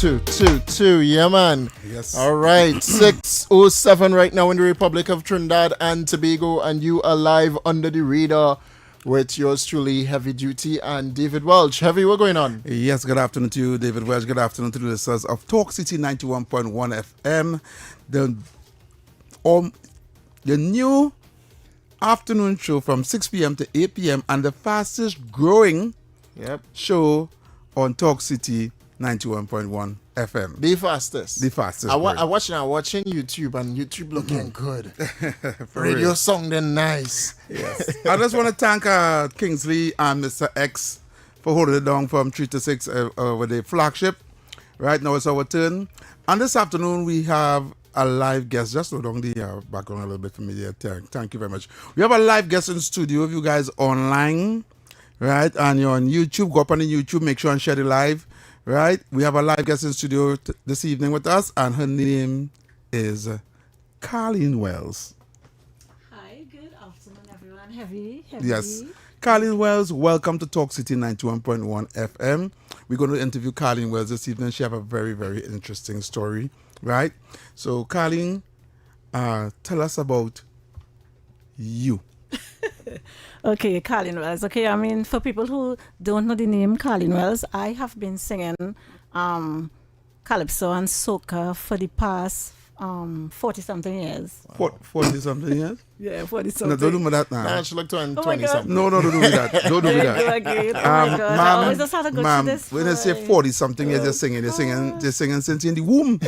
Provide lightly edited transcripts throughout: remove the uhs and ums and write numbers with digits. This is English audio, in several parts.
222. Yeah, man. Yes. All right. 6:07 right now in the Republic of Trinidad and Tobago, and you are live under the radar with yours truly, Heavy Duty and David Welch. Heavy, what's going on? Yes, good afternoon to you, David Welch. Good afternoon to the listeners of Talk City 91.1 FM. The new afternoon show from 6 p.m. to 8 p.m. and the fastest growing show on Talk City 91.1 FM. The fastest. The fastest. I'm watching YouTube, and YouTube looking good. Radio real. song then nice. Yes. I just want to thank Kingsley and Mr. X for holding it down from 3 to 6 with the flagship. Right now it's our turn. And this afternoon we have a live guest. Just slow down the background a little bit for me there. Thank you very much. We have a live guest in the studio. If you guys online, right, and you're on YouTube, go up on the YouTube, make sure and share the live. Right, we have a live guest in studio this evening with us, and her name is Carleen Wells. Hi, good afternoon, everyone. Heavy. Yes, Carleen Wells, welcome to Talk City 91.1 FM. We're going to interview Carleen Wells this evening. She has a very, very interesting story, right? So, Carleen, tell us about you. Okay, Carleen Wells. Okay, I mean, for people who don't know the name Carleen Wells, I have been singing calypso and soca for the past 40-something years. 40-something years? Yeah, 40-something. No, don't do me that now. Nah, she looked on Oh my 20-something. No, don't do me that. Don't do me that. Again. Oh my God. I always just had to go through this. When I say 40-something years, you're singing since you're in the womb.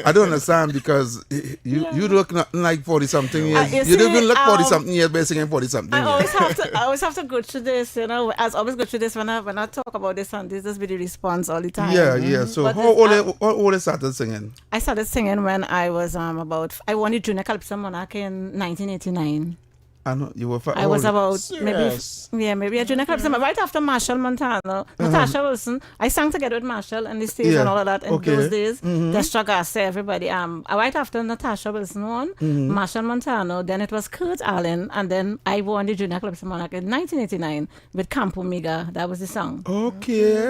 I don't understand, because you look nothing like 40-something years. You don't even look 40-something years by singing 40-something years. I always have to go through this, you know. I always go through this when I talk about this, and this be the response all the time. Yeah. So But how old you started singing? I started singing when I was I won the Junior Calypso Monarch in 1989. I know you were. I was about Serious? maybe a Junior Calypso right after Marshall Montano, Natasha Wilson. I sang together with Marshall and the stage and all of that in those days. Destra Garcia, everybody. Right after Natasha Wilson won, Marshall Montano, then it was Kurt Allen, and then I won the Junior Calypso Monarch in 1989 with Camp Omega. That was the song. Okay.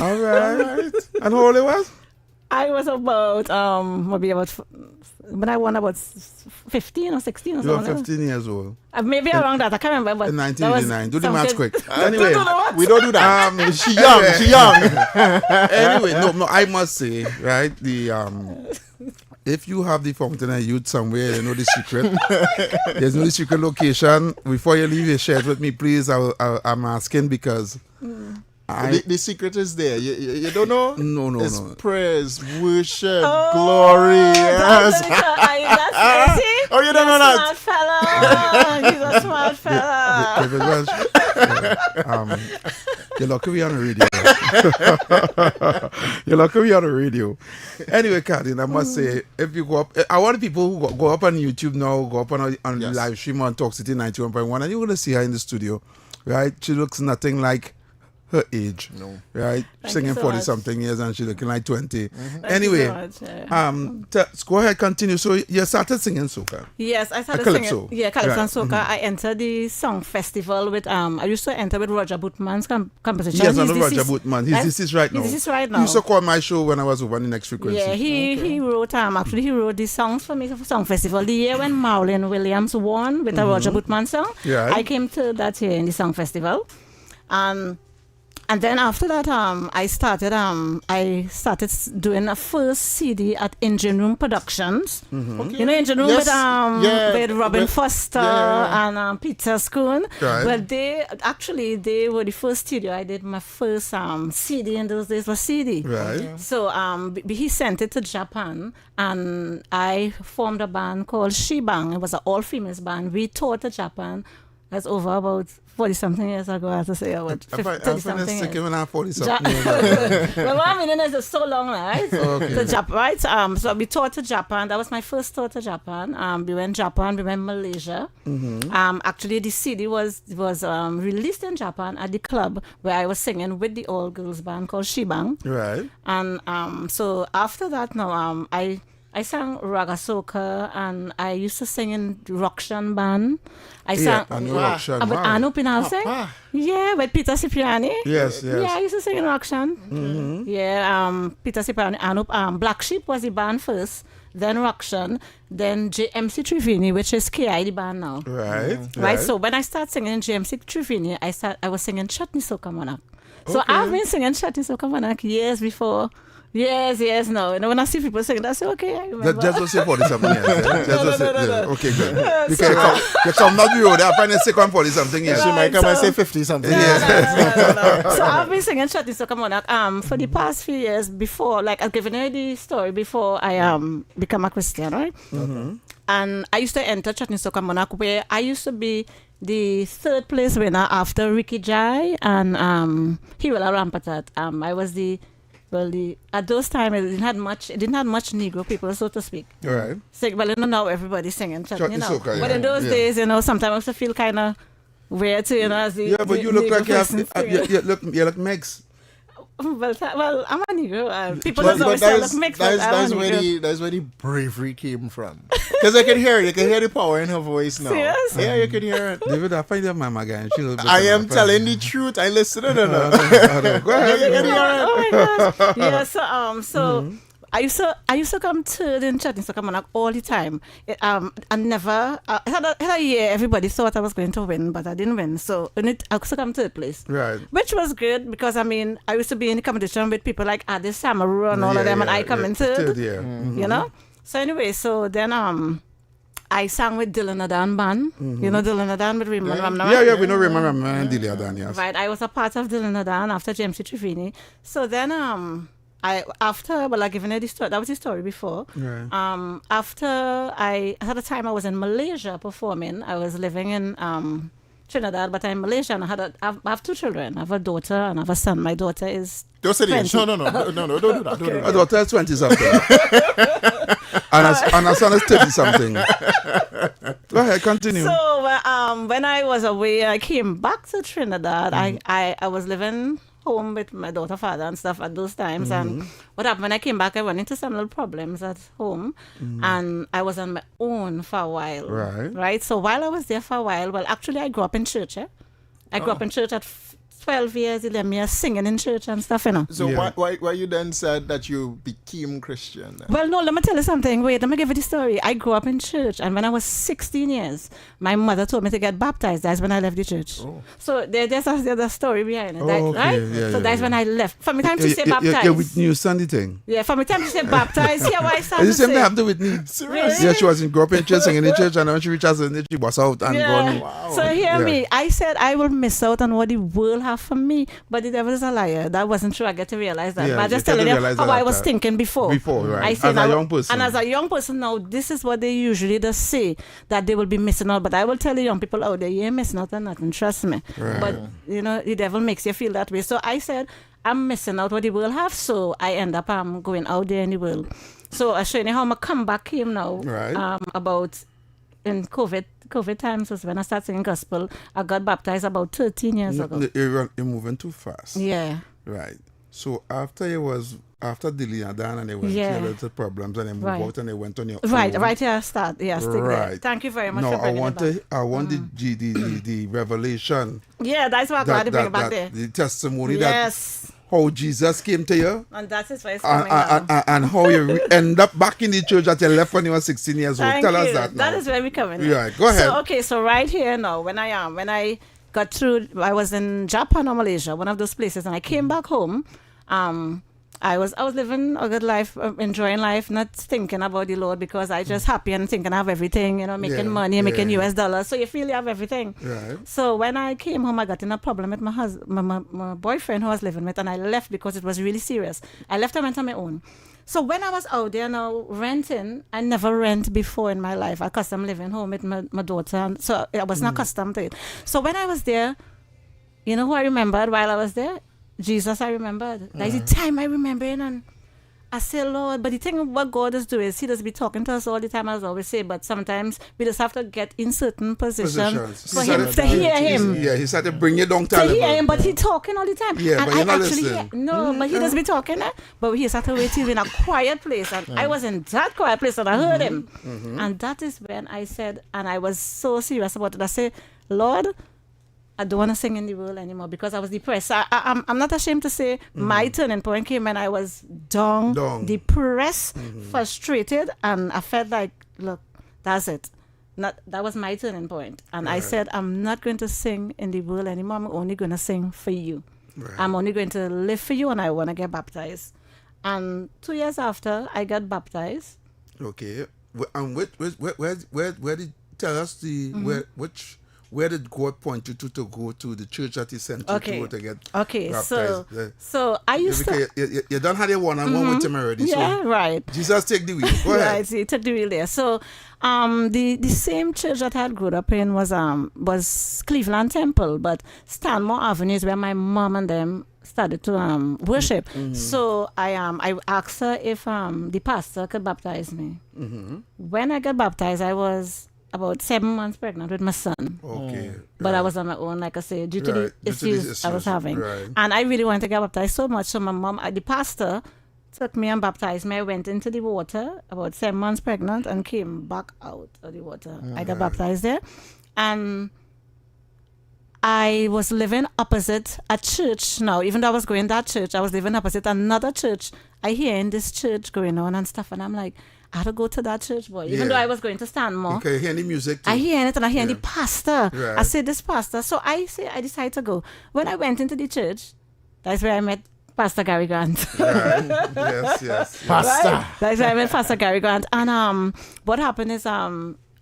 All right. And how old it was? I was about when I won about 15 or 16 or You were something. 15 years old. Maybe around that. I can't remember. But In 1989. Do the maths quick. Anyway, Anyway, we don't do that. She young. anyway, no, I must say, right, if you have the Fountain of Youth somewhere, you know the secret. There's no secret location. Before you leave, you share it with me, please. I'm asking because The secret is there. You don't know? No. It's prayers, worship, glory. Yes. Oh, you don't know that? Smart fella. David Welch, you're lucky we on the radio. You're lucky we on the radio. Anyway, Carleen, I must say, if you go up, I want people who go up on YouTube now, go up on Yes. live stream on Talk City 91.1, and you're going to see her in the studio, right? She looks nothing like her age, right? Singing you so 40-something years, and she's looking like 20. Thank Anyway, you so much, go ahead, continue. So you started singing soca. Yes, I started calypso. singing. Yeah, calypso Right. and soca. I entered the song festival with I used to enter with Roger Bootman's composition. Yes, I know He's Roger deceased. Bootman. He's deceased right now. He's deceased right He now. used to call my show when I was over on the next frequency. Yeah, he wrote actually he wrote the songs for me for Song Festival. The year when Marlon Williams won with a Roger Bootman song, Yeah. I came to that year in the Song Festival. And then after that, I started doing a first CD at Engine Room Productions. Okay. You know Engine Room Yes. with Robin With- Foster yeah. and Peter Schoon. Right. Well, they were the first studio. I did my first CD in those days was CD. Right. So he sent it to Japan, and I formed a band called Shebang. It was an all-females band. We toured to Japan. That's over about 40-something years ago, I have to say. About 30-something years. When I'm 40-something years. Well, what I mean is so long, right? Okay. To Japan, right? So we toured to Japan. That was my first tour to Japan. We went Japan, we went Malaysia. Actually, the CD was released in Japan at the club where I was singing with the all-girls band called Shebang. Right. And so after that, now I I sang raga soca, and I used to sing in Ruction band. I Yeah, sang I know Ruction. with Wow. Anu Pinalse. Yeah, with Peter Cipriani. Yes, yes. Yeah, I used to sing in Ruction. Yeah, Peter Cipriani, Anu, Black Sheep was the band first, then Ruction, then JMC Trivini, which is KI the band now. Right. Right. So when I started singing in JMC Trivini, I was singing Chutney Soca Monarch. So I've been singing Chutney Soca Monarch years before. Years now. And when I see people singing, I say, okay, I remember. Just to say 40 something years. Eh? Just to say, no. yeah. Okay, good. Because you come not you, they are finding second 40 something years. She might come and say 50 something. No. So I've been singing Chutney Soca Monarch for the past few years before, like I've given you the story before I become a Christian, right? And I used to enter Chutney Soca Monarch where I used to be the third place winner after Ricky Jai and Hiwala Rampatat. I was at those times it didn't have much Negro people, so to speak. Right. So, well, you know, now everybody's singing Chutney, Soca, But in those days, you know, sometimes I used to feel kind of weird too, you know, as the Yeah, but you look Negro like person singing. you look mixed. Well, I'm a Negro. People But don't always say I look that's, mixed, but that's, I'm a where Negro. that's where the bravery came from. Because I can hear it. You can hear the power in her voice now. Serious? Yeah, you can hear it. David, I find your mama guy and she look I am telling the truth. I listen. No. Go You ahead. can hear it. Oh my gosh. Yeah, so I used to come to the Chutney Soca Monarch all the time. I never I had a year everybody thought I was going to win, but I didn't win. So I used to come third place. Right. Which was good because I mean I used to be in the competition with people like Adi Samaru and all of them, and I come in third. Yeah. You know? So anyway, so then I sang with Dylan Adan band. You know Dylan Adan with Raymond Ramnaman? Yeah, we know remember and Delia Dan, yes. Right, I was a part of Dylan Adan after JMC Trivini. So then I given her the story. That was the story before. Right. After at the time I was in Malaysia performing. I was living in Trinidad, but I'm in Malaysia, and I have two children. I have a daughter and I have a son. My daughter is Don't say the age. 20. No, don't do that. Don't do My that. daughter is 20 something. and her son is 30 something. Go ahead, continue. So when I was away, I came back to Trinidad. I was living home with my daughter, father, and stuff at those times. And what happened when I came back? I went into some little problems at home, and I was on my own for a while. Right. So while I was there for a while, well, actually, I grew up in church. I grew up in church at 12 years, 11 years, singing in church and stuff, you know. So Yeah. why you then said that you became Christian? Then? Well, no, let me tell you something. Wait, let me give you the story. I grew up in church, and when I was 16 years, my mother told me to get baptized. That's when I left the church. Oh. So there's a story behind it, Oh, okay. right? Yeah, so yeah, that's yeah. when I left. From the time she said baptized. Yeah, with New Sunday thing. Yeah, from the time she said baptized, here why I Is started the to same thing say. happened with me? Serious? Yeah, she was in grew up in church, singing in church, and when she reached us, she was out and Yeah. gone. So hear Yeah. me. I said I will miss out on what the world have for me, but the devil is a liar. That wasn't true. I get to realize that. Yeah, but I'm you just get to telling you realize how that I was after- thinking before. Before, right. I said As a I young person. And as a young person now, this is what they usually just say, that they will be missing out. But I will tell the young people out there, you ain't missing out on nothing. Trust me. Right. But, you know, the devil makes you feel that way. So I said, I'm missing out what the world have. So I end up going out there in the world. So I show you how my comeback came now. Right. About in COVID times was when I started singing gospel. I got baptized about 13 years ago. You're moving too fast. Yeah. Right. So after Delia Dan and they went Yeah. through little problems and they moved Right. out and they went on your Right, own. right here, start. Yeah, stick there. Right. Thank you very much No, for I bringing want it back. I want the revelation. Yeah, that's why I'm glad to bring it back there. The testimony Yes. that how Jesus came to you And that is why it's coming now. and how you end up back in the church that you left when you were 16 years old. Thank Tell you. us that now. That is where we coming. Yeah, go ahead. So right here now, when I got through, I was in Japan or Malaysia, one of those places, and I came back home. I was living a good life, enjoying life, not thinking about the Lord because I just happy and thinking I have everything, you know, making Yeah, money, making yeah. US dollars. So you feel you have everything. Right. So when I came home, I got in a problem with my boyfriend who I was living with, and I left because it was really serious. I left and went on my own. So when I was out there now renting, I never rent before in my life. I custom living home with my daughter, and so I was not accustomed to it. So when I was there, you know who I remembered while I was there? Jesus, I remembered. That's the time I remember it, and I say, Lord, but the thing of what God does do is He does be talking to us all the time, as I always say, but sometimes we just have to get in certain positions for Him to hear Him. Yeah, He started to bring you down to hear Him, but He talking all the time. Yeah, and but you're not actually listening. but He does be talking, but He started to wait till in a quiet place, and I was in that quiet place, and I heard Him. And that is when I said, and I was so serious about it, I said, Lord, I don't want to sing in the world anymore because I was depressed. I'm not ashamed to say my turning point came when I was down. Depressed, frustrated, and I felt like, look, that's it. That was my turning point. And I said, I'm not going to sing in the world anymore. I'm only going to sing for you. Right. I'm only going to live for you, and I want to get baptized. And 2 years after, I got baptized. Okay. And where did tell us where did God point you to go to the church that He sent you to get baptized? So I used to... You don't have a one-on-one with Him already. Yeah, so right. Jesus take the wheel. Go ahead. Right, He took the wheel there. So the same church that I had grown up in was Cleveland Temple, but Stanmore Avenue is where my mom and them started to worship. So I asked her if the pastor could baptize me. When I got baptized, I was about 7 months pregnant with my son. Okay. But I was on my own, like I said, due to the issues I was having. Right. And I really wanted to get baptized so much. So my mom, the pastor, took me and baptized me. I went into the water about 7 months pregnant and came back out of the water. I got baptized there. And I was living opposite a church now. Even though I was going to that church, I was living opposite another church. I hear in this church going on and stuff. And I'm like, I had to go to that church, boy. Even though I was going to Stanmore. Okay, hear the music too. I hear it and I hear the pastor. Right. I said, this pastor. So I decided to go. When I went into the church, that's where I met Pastor Gary Grant. Right. Yes. Pastor. Right? That's where I met Pastor Gary Grant. And what happened is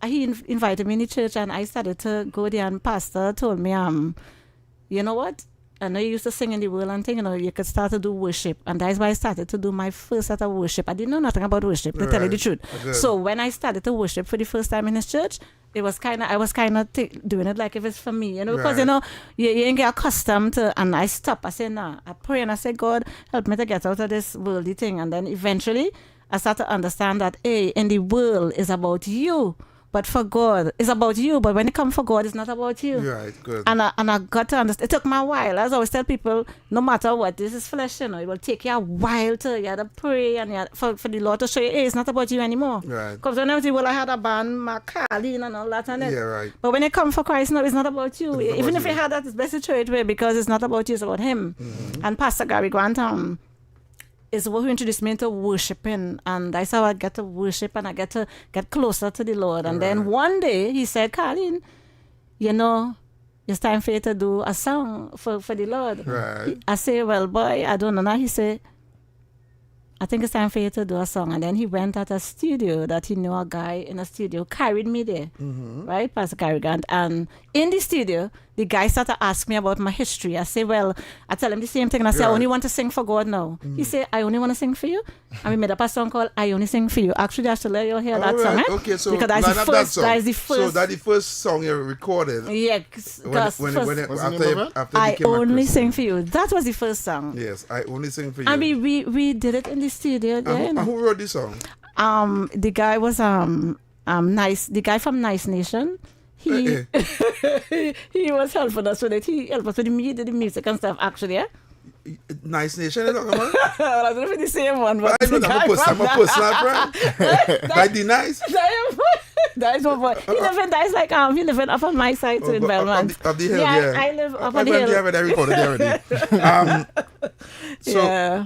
he invited me in the church and I started to go there, and pastor told me, you know what? I know you used to sing in the world and thing, you could start to do worship. And that's why I started to do my first set of worship. I didn't know nothing about worship, to tell you the truth. Good. So when I started to worship for the first time in his church, I was kind of doing it like if it's for me, because, you ain't get accustomed to, and I stopped. I said, nah, I pray and I said, God, help me to get out of this worldly thing. And then eventually I started to understand that, in the world is about you. But for God, it's about you. But when it comes for God, it's not about you. Right, good. And I got to understand. It took me a while. As I always tell people, no matter what, this is flesh, it will take you a while to pray and for the Lord to show you, hey, it's not about you anymore. Right. Because when I was I had a band, my Carlene and all that. And Yeah, right. But when it comes for Christ, no, it's not about you. It's not Even about if you. you had that, it's best to throw it away because it's not about you, it's about Him. And Pastor Gary Grant, is who introduced me into worshiping, and that's how I get to worship and I get to get closer to the Lord. And then one day he said, Colleen, it's time for you to do a song for the Lord. Right. I say, well, boy, I don't know. Now he said, I think it's time for you to do a song. And then he went at a studio that he knew a guy in a studio, carried me there, right, Pastor Gary Grant. And in the studio, the guy started to ask me about my history. I say, well, I tell him the same thing. And I say, I only want to sing for God now. He said, I only want to sing for you. And we made up a song called I Only Sing For You. Actually, I should let you hear that song. Okay, so because that's the first. That's the first. So that's the first song you recorded. Yeah, after I you became a Only Christian. Sing For You. That was the first song. Yes, I Only Sing For You. And we did it in the studio there. And who wrote this song? The guy was nice. The guy from Nice Nation. He he was helping us with it. He helped us with the music and stuff. Actually, yeah. Nice Nation, you talking about? I don't know if it's the same one, but I know I'm a personal friend. Like the Nice. That is my boy. He live in up on my side too in Belmont. Of the hill, yeah. I live up on the hill. I recorded there already. So,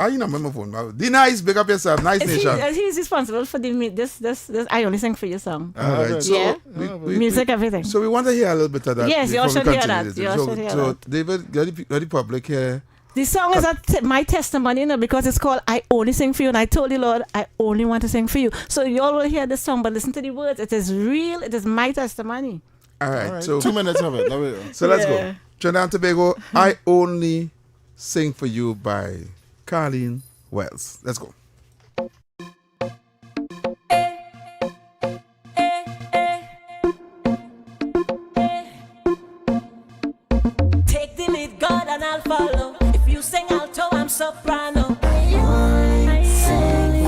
you know my phone. The Nice, big up yourself. Nice Nation. He's responsible for this I Only Sing For You song. All right. So Yeah. Music, everything. So we want to hear a little bit of that. Yes, you all before should we hear continue that. this. You all should hear So that. David, get the public here. The song is my testimony, because it's called I Only Sing For You. And I told the Lord, I only want to sing for you. So you all will hear the song, but listen to the words. It is real. It is my testimony. All right. So 2 minutes of it. There we go. So let's go. Trinidad and Tobago, I Only Sing For You by Colleen Welch. Let's go. Take the lead, God, and I'll follow. If you sing alto, I'm soprano. I only sing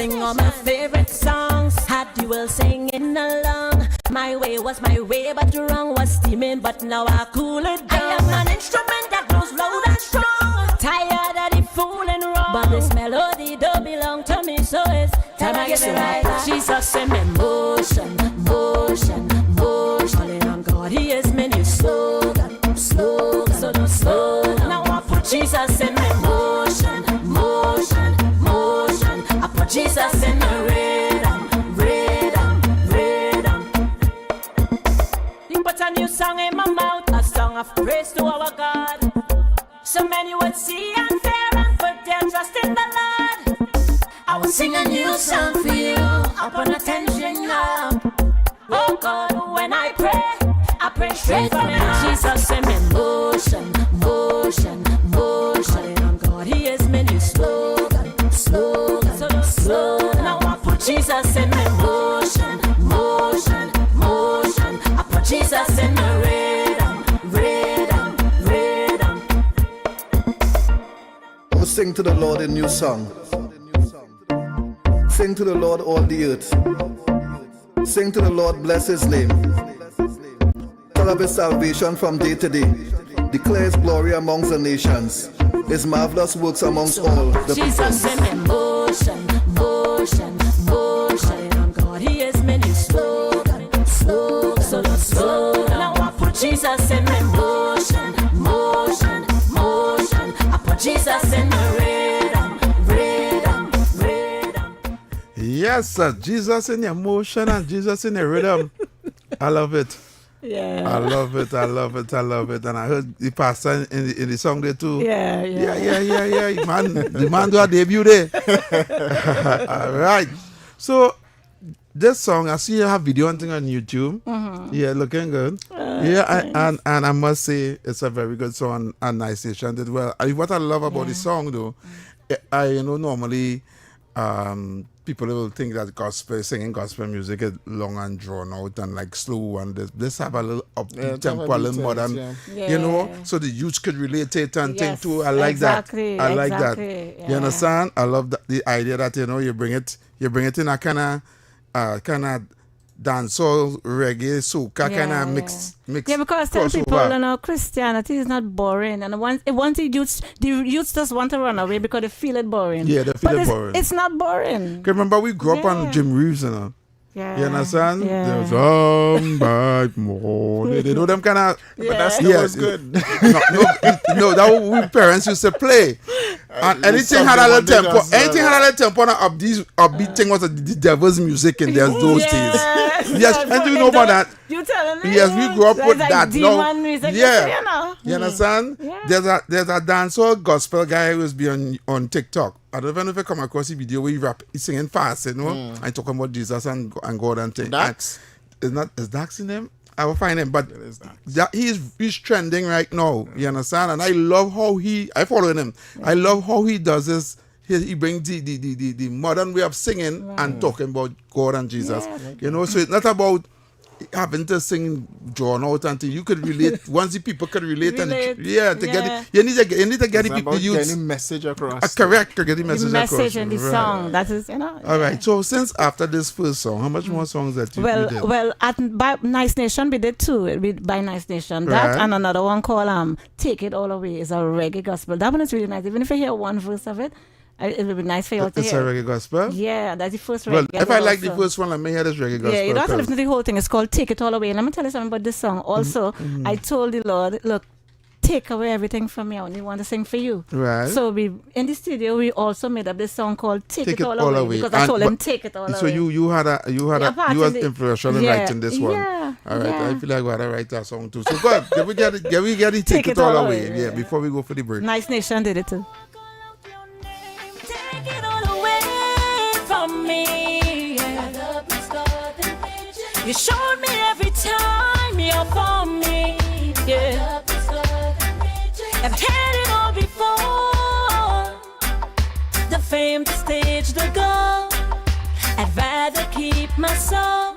sing all my favorite songs. Had you all singing along. My way was my way, but wrong was steaming. But now I cool it down. I am an instrument that grows loud and strong. Tired of the fooling wrong, but this melody don't belong to me, so it's time I get it right. Jesus in me motion, motion, motion. Calling on God, He is many slogan, slogan, so don't slow down. Now I put Jesus in me motion, motion, motion. I put Jesus in the rhythm, rhythm, rhythm. You put a new song in my mouth, a song of praise to our God. So many would see and fear and put their trust in the Lord. I will sing a new song for you, upon attention now. Oh God, when I pray straight from your heart. Jesus in me motion, motion, motion. Calling on God, He is many slogan, slogan, so slow. Now I put Jesus in me motion, motion, motion. I put Jesus in the rhythm, rhythm, rhythm. Oh, sing to the Lord a new song. Sing to the Lord all the earth. Sing to the Lord, bless His name. Tell of His salvation from day to day. Declare His glory amongst the nations. His marvelous works amongst all the Jesus in me motion, motion, motion. Calling on God, He is many slogan, slogan, so slow. Now I put Jesus in me motion, motion, motion. I put Jesus in the rhythm, rhythm, rhythm. Yes, sir. Jesus in your motion and Jesus in your rhythm. I love it. Yeah. I love it. I love it. I love it. And I heard the pastor in the song there too. Yeah. Yeah. The man do a debut there. All right. So this song, I see you have video and thing on YouTube. Mm-hmm. Yeah, looking good. And I must say it's a very good song and Nice Nation did well. What I love about the song though, I normally people will think that singing gospel music is long and drawn out and like slow, and this have a little upbeat tempo, a little modern, you know, so the youth could relate to it and think too. I like that. I like that. Yeah. You understand? I love the idea that you bring it in a kind of dancehall, reggae, soca kind of mix. Yeah, because tell people, Christianity is not boring, and once the youths just want to run away because they feel it boring. Yeah, they feel it boring. It's not boring. Remember, we grew up on Jim Reeves, Yeah. You understand? Yeah. There's some bad more. They know them kind of. But that's not what's good. No, that what we parents used to play. And anything had a little tempo. Anything had a little tempo and upbeat thing was the devil's music in those days. Yes, and do you know about that? You telling me? Yes, we grew up with like that. Demon music, You understand? Yeah. There's a dancehall gospel guy who's been on TikTok. I don't know if you come across the video where he's singing fast, and talking about Jesus and God and things. Dax? Is Dax in him? I will find him, but he's trending right now. You understand? And I love how I follow him. I love how he does this. He brings the modern way of singing and talking about God and Jesus. So it's not about having to sing drawn out until you could relate. Once the people could relate. Get it, you need to get the people getting message across. Correct, to get the message across. The message in the song, that is, All right. So since after this first song, how much more songs that you did? Well, by Nice Nation we did two. By Nice Nation, that and another one called Take It All Away is a reggae gospel. That one is really nice. Even if you hear one verse of it, it would be nice for you to hear. It's a reggae gospel? Yeah, that's the first reggae. Well, if I like the first one, let me hear this reggae gospel. Yeah, you don't have to listen to the whole thing. It's called Take It All Away. And let me tell you something about this song. Also, I told the Lord, look, take away everything from me. I only want to sing for you. Right. So in the studio, we also made up this song called Take It All Away. Because I told him, take it all away. So you was influential in writing this one. Yeah. All right. I feel like we gotta write that song too. So good. Can we get it Take It All Away? Yeah, before we go for the break. Nice Nation did it too. Take it all away from me. You showed me every time you're for me. Yeah. I've had it all before. The fame, the stage, the goal. I'd rather keep my soul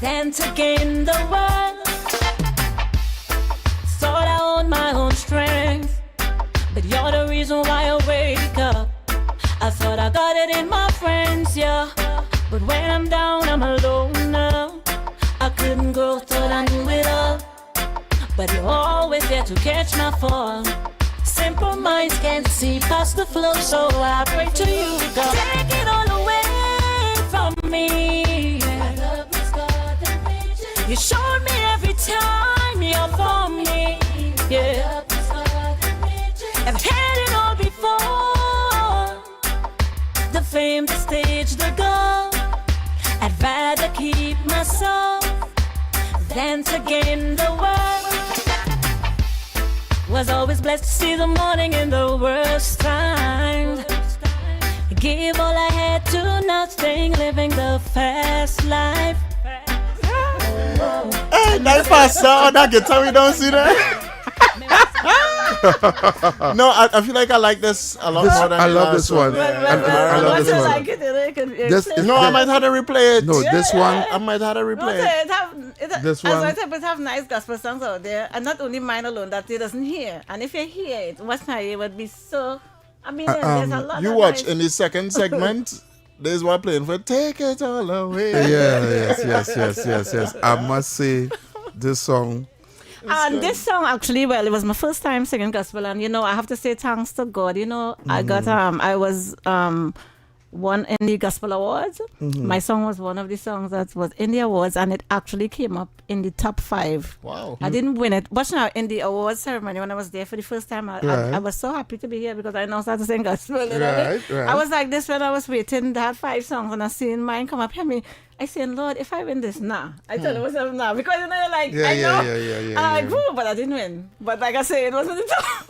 than to gain the world. Thought I owned my own strength, but you're the reason why I wake up. I thought I got it in my friends, yeah. But when I'm down, I'm alone now. I couldn't grow, thought I knew it all. But you're always there to catch my fall. Simple minds can't see past the flow, so I pray to you, God. Take it all away from me. You showed me every time you're for me. Yeah. I've had it all before. The fame, the stage, the goal. I'd rather keep my soul than to gain the world. Was always blessed to see the morning in the worst times. Give all I had to nothing, living the fast life. Hey, that pastor on that guitar, we don't see that. No, I feel like I like this a lot more than I the love last this one. I love this one. Like it, No, I might have to replay it. No, this one. I might have to replay it. This as one. I said, we have nice gospel songs out there, and not only mine alone that he doesn't hear. And if you hear it, what's not it would be so. I mean, there's a lot. You of watch nice, in the second segment. There's one playing for "Take It All Away." Yes. I must say, this song. And this song actually, well, it was my first time singing gospel, and I have to say thanks to God. I got I was won in the gospel awards. My song was one of the songs that was in the awards, and it actually came up in the top 5. Wow. I didn't win it, but now in the awards ceremony when I was there for the first time, I was so happy to be here because I now started to sing gospel. Right. I was like this when I was waiting. They had 5 songs, and I seen mine come up. Hear me. I said, Lord, if I win this, I tell myself nah, because like I know, I'm like, woo, but I didn't win. But like I said, it wasn't the top.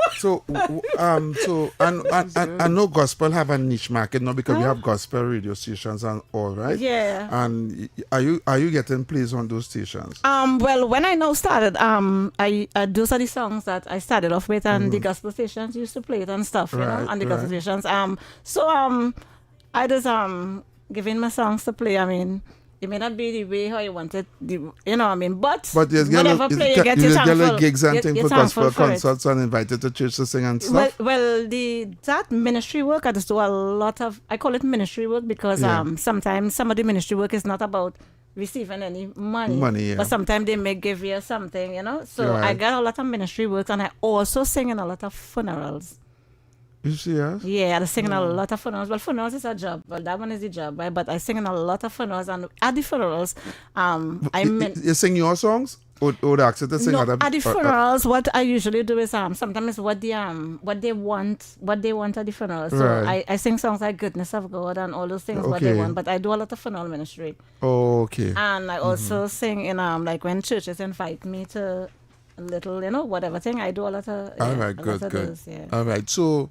I know gospel have a niche market now because we have gospel radio stations and all, right? Yeah. And are you getting plays on those stations? Well, when I now started, those are the songs that I started off with, and the gospel stations used to play it and stuff, and the gospel stations. I just giving my songs to play. I mean, it may not be the way how you want it, but whatever play you get, you're thankful. Gigs and things for gospel for concerts and invited to church to sing and stuff. Well, that ministry work, I just do a lot of, I call it ministry work because sometimes some of the ministry work is not about receiving any money, but sometimes they may give you something, So I got a lot of ministry work, and I also sing in a lot of funerals. You see, yes? Yeah, I sing in a lot of funerals. Well, funerals is a job. Well, that one is the job, right? But I sing in a lot of funerals, and at the funerals, you sing your songs, or the accent to sing other. At the funerals, what I usually do is sometimes what they want at the funeral. So I sing songs like "Goodness of God" and all those things what they want. But I do a lot of funeral ministry. Oh, okay. And I also sing in like when churches invite me to a little, whatever thing. I do a lot of. All right, good. Those, yeah. All right, so.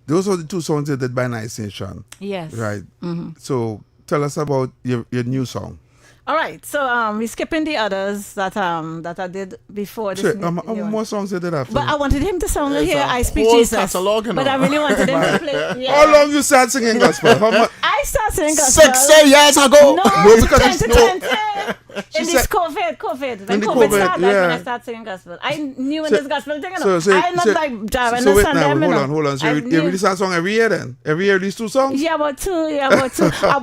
Those are the 2 songs you did by Nice Nation. Yes. Right. So tell us about your new song. All right. So we're skipping the others that I did before this. Sure. How more songs you did after? But I wanted him to sing here I Speak whole Jesus. catalog, But I really wanted him to play. Yeah. How long you started singing gospel? How much? I started singing gospel 6 years ago. No, because 2020. She In said- this COVID. When the COVID COVID, started, that's when yeah. I started singing gospel. I knew in So- this gospel thing, So- I'm not like driving So on wait Sunday. now, hold on. So you release a song every year then? Every year release 2 songs? Yeah, about two.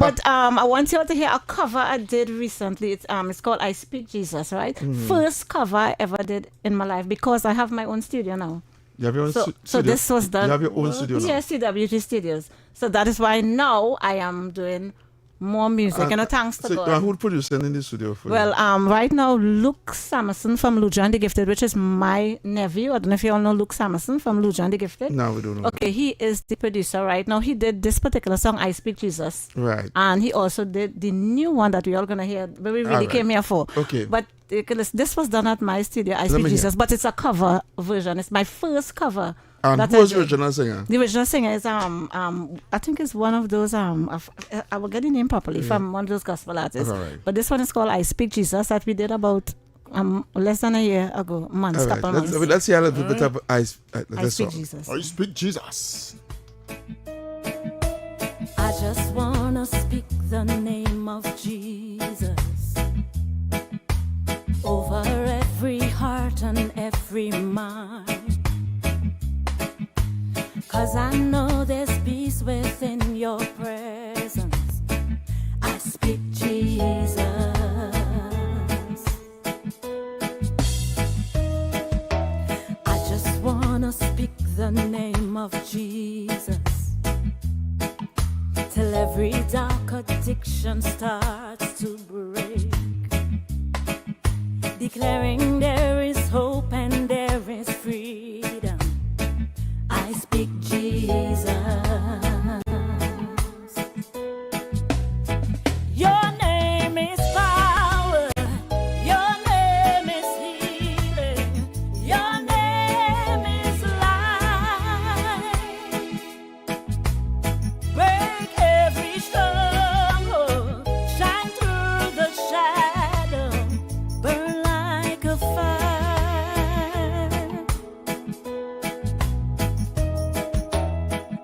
But I want you all to hear a cover I did recently. It's called "I Speak Jesus." Right, first cover I ever did in my life because I have my own studio now. You have your own studio? So this was done. You have your own studio now? Yes, CWT Studios. So that is why now I am doing more music, thanks to God. Who's producing in the studio for you? Well, right now, Luke Samerson from Luja and the Gifted, which is my nephew. I don't know if you all know Luke Samerson from Luja and the Gifted. No, we don't know. Okay, he is the producer right now. He did this particular song, "I Speak Jesus." Right. And he also did the new one that we all going to hear, but we really came here for. Okay. But this was done at my studio, "I Let Speak me Jesus," but it's a cover version. It's my first cover. And that who I was the did. original singer? The original singer is I think it's one of those I will get the name properly from one of those gospel artists. Alright. But this one is called "I Speak Jesus" that we did about less than a year ago, All couple right. months. Let's hear a little bit of I this Speak song. Jesus. I speak Jesus. I just wanna speak the name of Jesus over every heart and every mind. 'Cause I know there's peace within your presence. every dark addiction starts to break, declaring there is hope and there is freedom, I speak Jesus. Your name is power, your name is healing, your name is life. Break every stronghold, shine through the shadow, burn like a fire.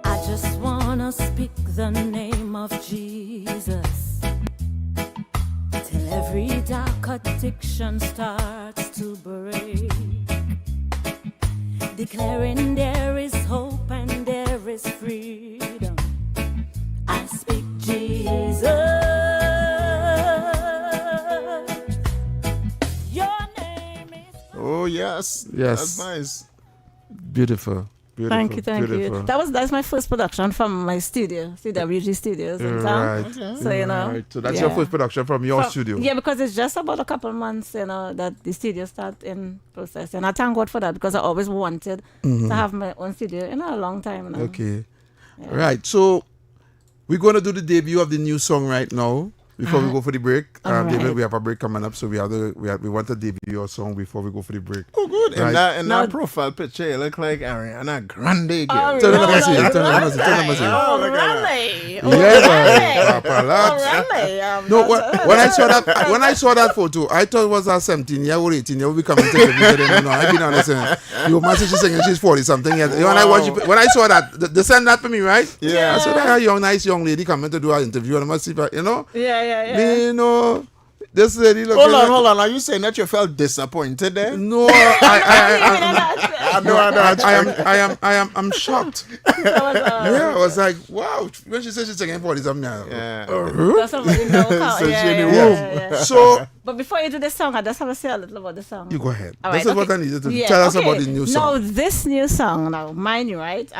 I just wanna speak the name of Jesus till every dark addiction starts to break, declaring there is hope and there is freedom, I speak Jesus. Your name is Oh yes. Yes. That's nice. Beautiful. Thank you. Beautiful. That's my first production from my studio, CWG Studios in town. Right. So you know, Right. So that's your first production from your studio. Yeah, because it's just about a couple months, that the studio start in process, and I thank God for that because I always wanted to have my own studio a long time now. Okay. Right. So we're going to do the debut of the new song right now before we go for the break. David, right. we have a break coming up, so we want to debut your song before we go for the break. Oh, good. Right. In Now- that profile picture, you look like Ariana Grande. Girl. Oh, Tell them really? about it. Tell them about it. Tell them about it. Oh, look at really? Yeah, Oh, Papa Laps. really? No, when I saw that photo, I thought it was a 17-year-old, 18-year-old we coming to the video. No, I've been honest. Your man said she's singing, she's 40 something. When I saw that, they sent that to me, right? Yeah. I saw that nice young lady coming to do an interview, and I must see, Yeah. me, this lady looking. Hold on. Are you saying that you felt disappointed there? No, I'm shocked. Yeah, I was like, wow. When she said she's singing 40 something, Yeah. That's somebody know. So she in the Yeah. So But before you do the song, I just have to say a little about the song. you go ahead. All This right, is what I okay. needed to Yeah, tell us okay. about the new song. Now, this new song, mind you, right?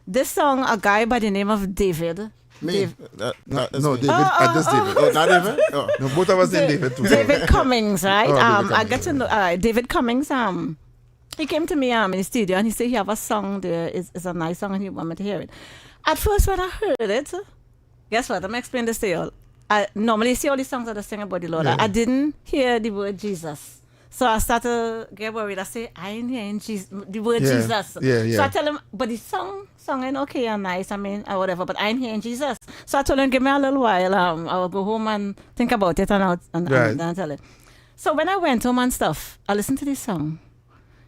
This song, a guy by the name of David. Me? That is No, me. David, this David. Oh, not even? Oh. No, both of us named David too. David Cummings, right? Oh, David I Cummings, get to know David Cummings. He came to me in the studio and he said he have a song there. It's a nice song and he want me to hear it. At first, when I heard it, guess what? I'm gonna explain this to you all. I normally see all these songs that I sing about the Lord. Yeah. I didn't hear the word Jesus. So I started to get worried. I say, I ain't hearing the word Yeah. Jesus. Yeah. So I tell him, but the song ain't okay and nice, or whatever, but I ain't hearing Jesus. So I told him, give me a little while. I'll go home and think about it and I'll tell him. So when I went home and stuff, I listened to this song.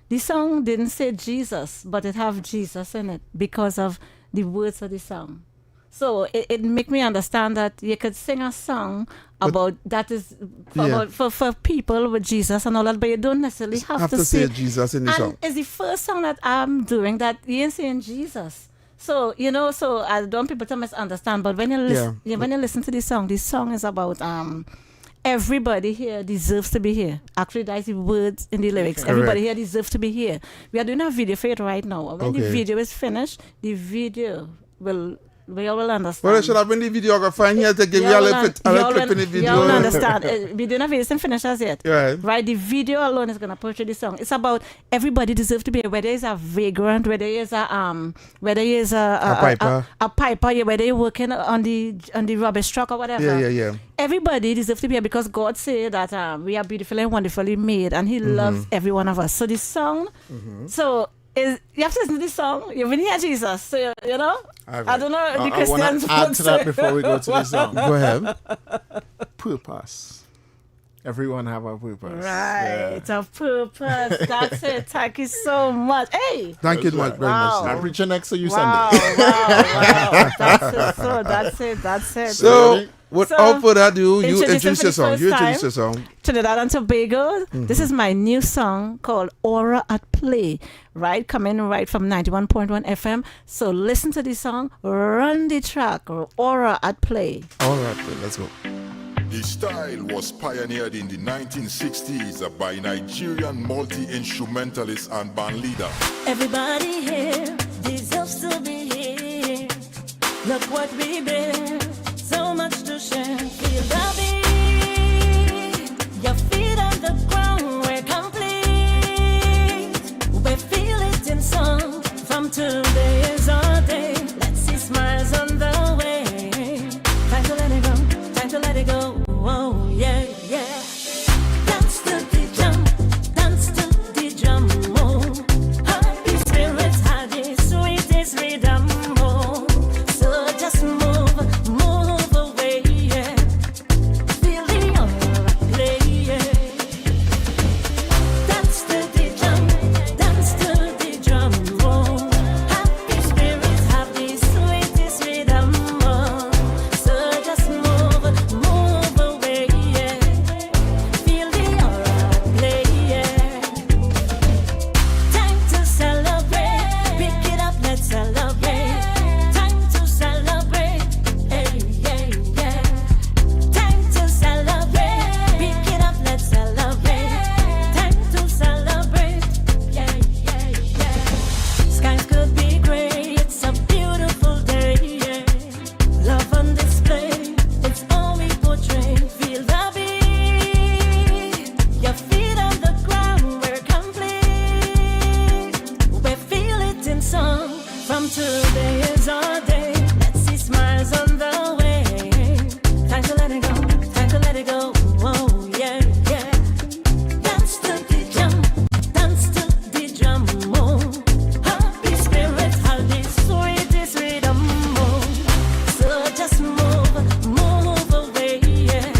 The song didn't say Jesus, but it have Jesus in it because of the words of the song. So it make me understand that you could sing a song about that is for people with Jesus and all that, but you don't necessarily have to say Jesus in the and song. it's the first song that I'm doing that you ain't saying Jesus. So so I don't want people to misunderstand. But when you listen to this song is about everybody here deserves to be here. Actually, that's the words in the lyrics. Correct. Everybody here deserves to be here. We are doing a video for it right now. When the Okay. video is finished, the video we all will understand. Well, I should have been the videographer in here to give you a little clip in the video. You all understand. We don't have it isn't finished as yet. Right. Right? The video alone is gonna portray the song. It's about everybody deserves to be here. Whether it's a vagrant, whether it's a piper. a piper, whether you're working on the rubbish truck or whatever. Yeah. Everybody deserves to be here because God said that we are beautifully and wonderfully made, and He loves every one of us. So this song, you have to listen to this song. You will hear Jesus. So you know. I don't know. The I want Christians to add would to that say- before we go to the song. Go ahead. Purpose. Everyone have a purpose. Right, a purpose. That's it. Thank you so much. Hey. Thank you very Wow. much. I'm preaching next to you Wow. Sunday. That's it. So, without further ado, you Introduce it introduce for your the song. first You time. introduce your song. Trinidad and Tobago. This is my new song called Aura at Play. Right, coming right from 91.1 FM. So listen to this song. Run the track. Aura at Play. All right, let's go. The style was pioneered in the 1960s by Nigerian multi-instrumentalist and band leader. Everybody here deserves to be here. Look what we bring. so much to share. Feel the beat, your feet on the ground, we're complete. We feel it in song, from today is our day. Let's see smiles on the way. Time to let it go, time to let it go. Oh yeah, yeah. Dance to the jump, dance to the drum. Oh, happy spirits had the sweetest rhythm. Oh, so just move away. Yeah. Feel the aura play. Yeah. Dance to the jump, dance to the drum. Oh, happy spirits have the sweetest rhythm. Oh, so just move away. Yeah. Feel the aura play. Yeah. Time to celebrate. Pick it up, let's celebrate. Time to celebrate. Hey, yeah, yeah. Time to celebrate. Pick it up, let's celebrate. Time to celebrate. Yeah, yeah, yeah. Skies could be gray. It's a beautiful day. Yeah. Love on display. It's all we portray. Feel the beat. Your feet on the ground. We're complete. We feel it in song. From today is our day. Let's see smiles on the way. Time to let it go. Time to let it go. Oh yeah, yeah. Dance to the jump. Dance to the drum. Oh, happy spirits have the sweetest rhythm. Oh, so just move away. Yeah.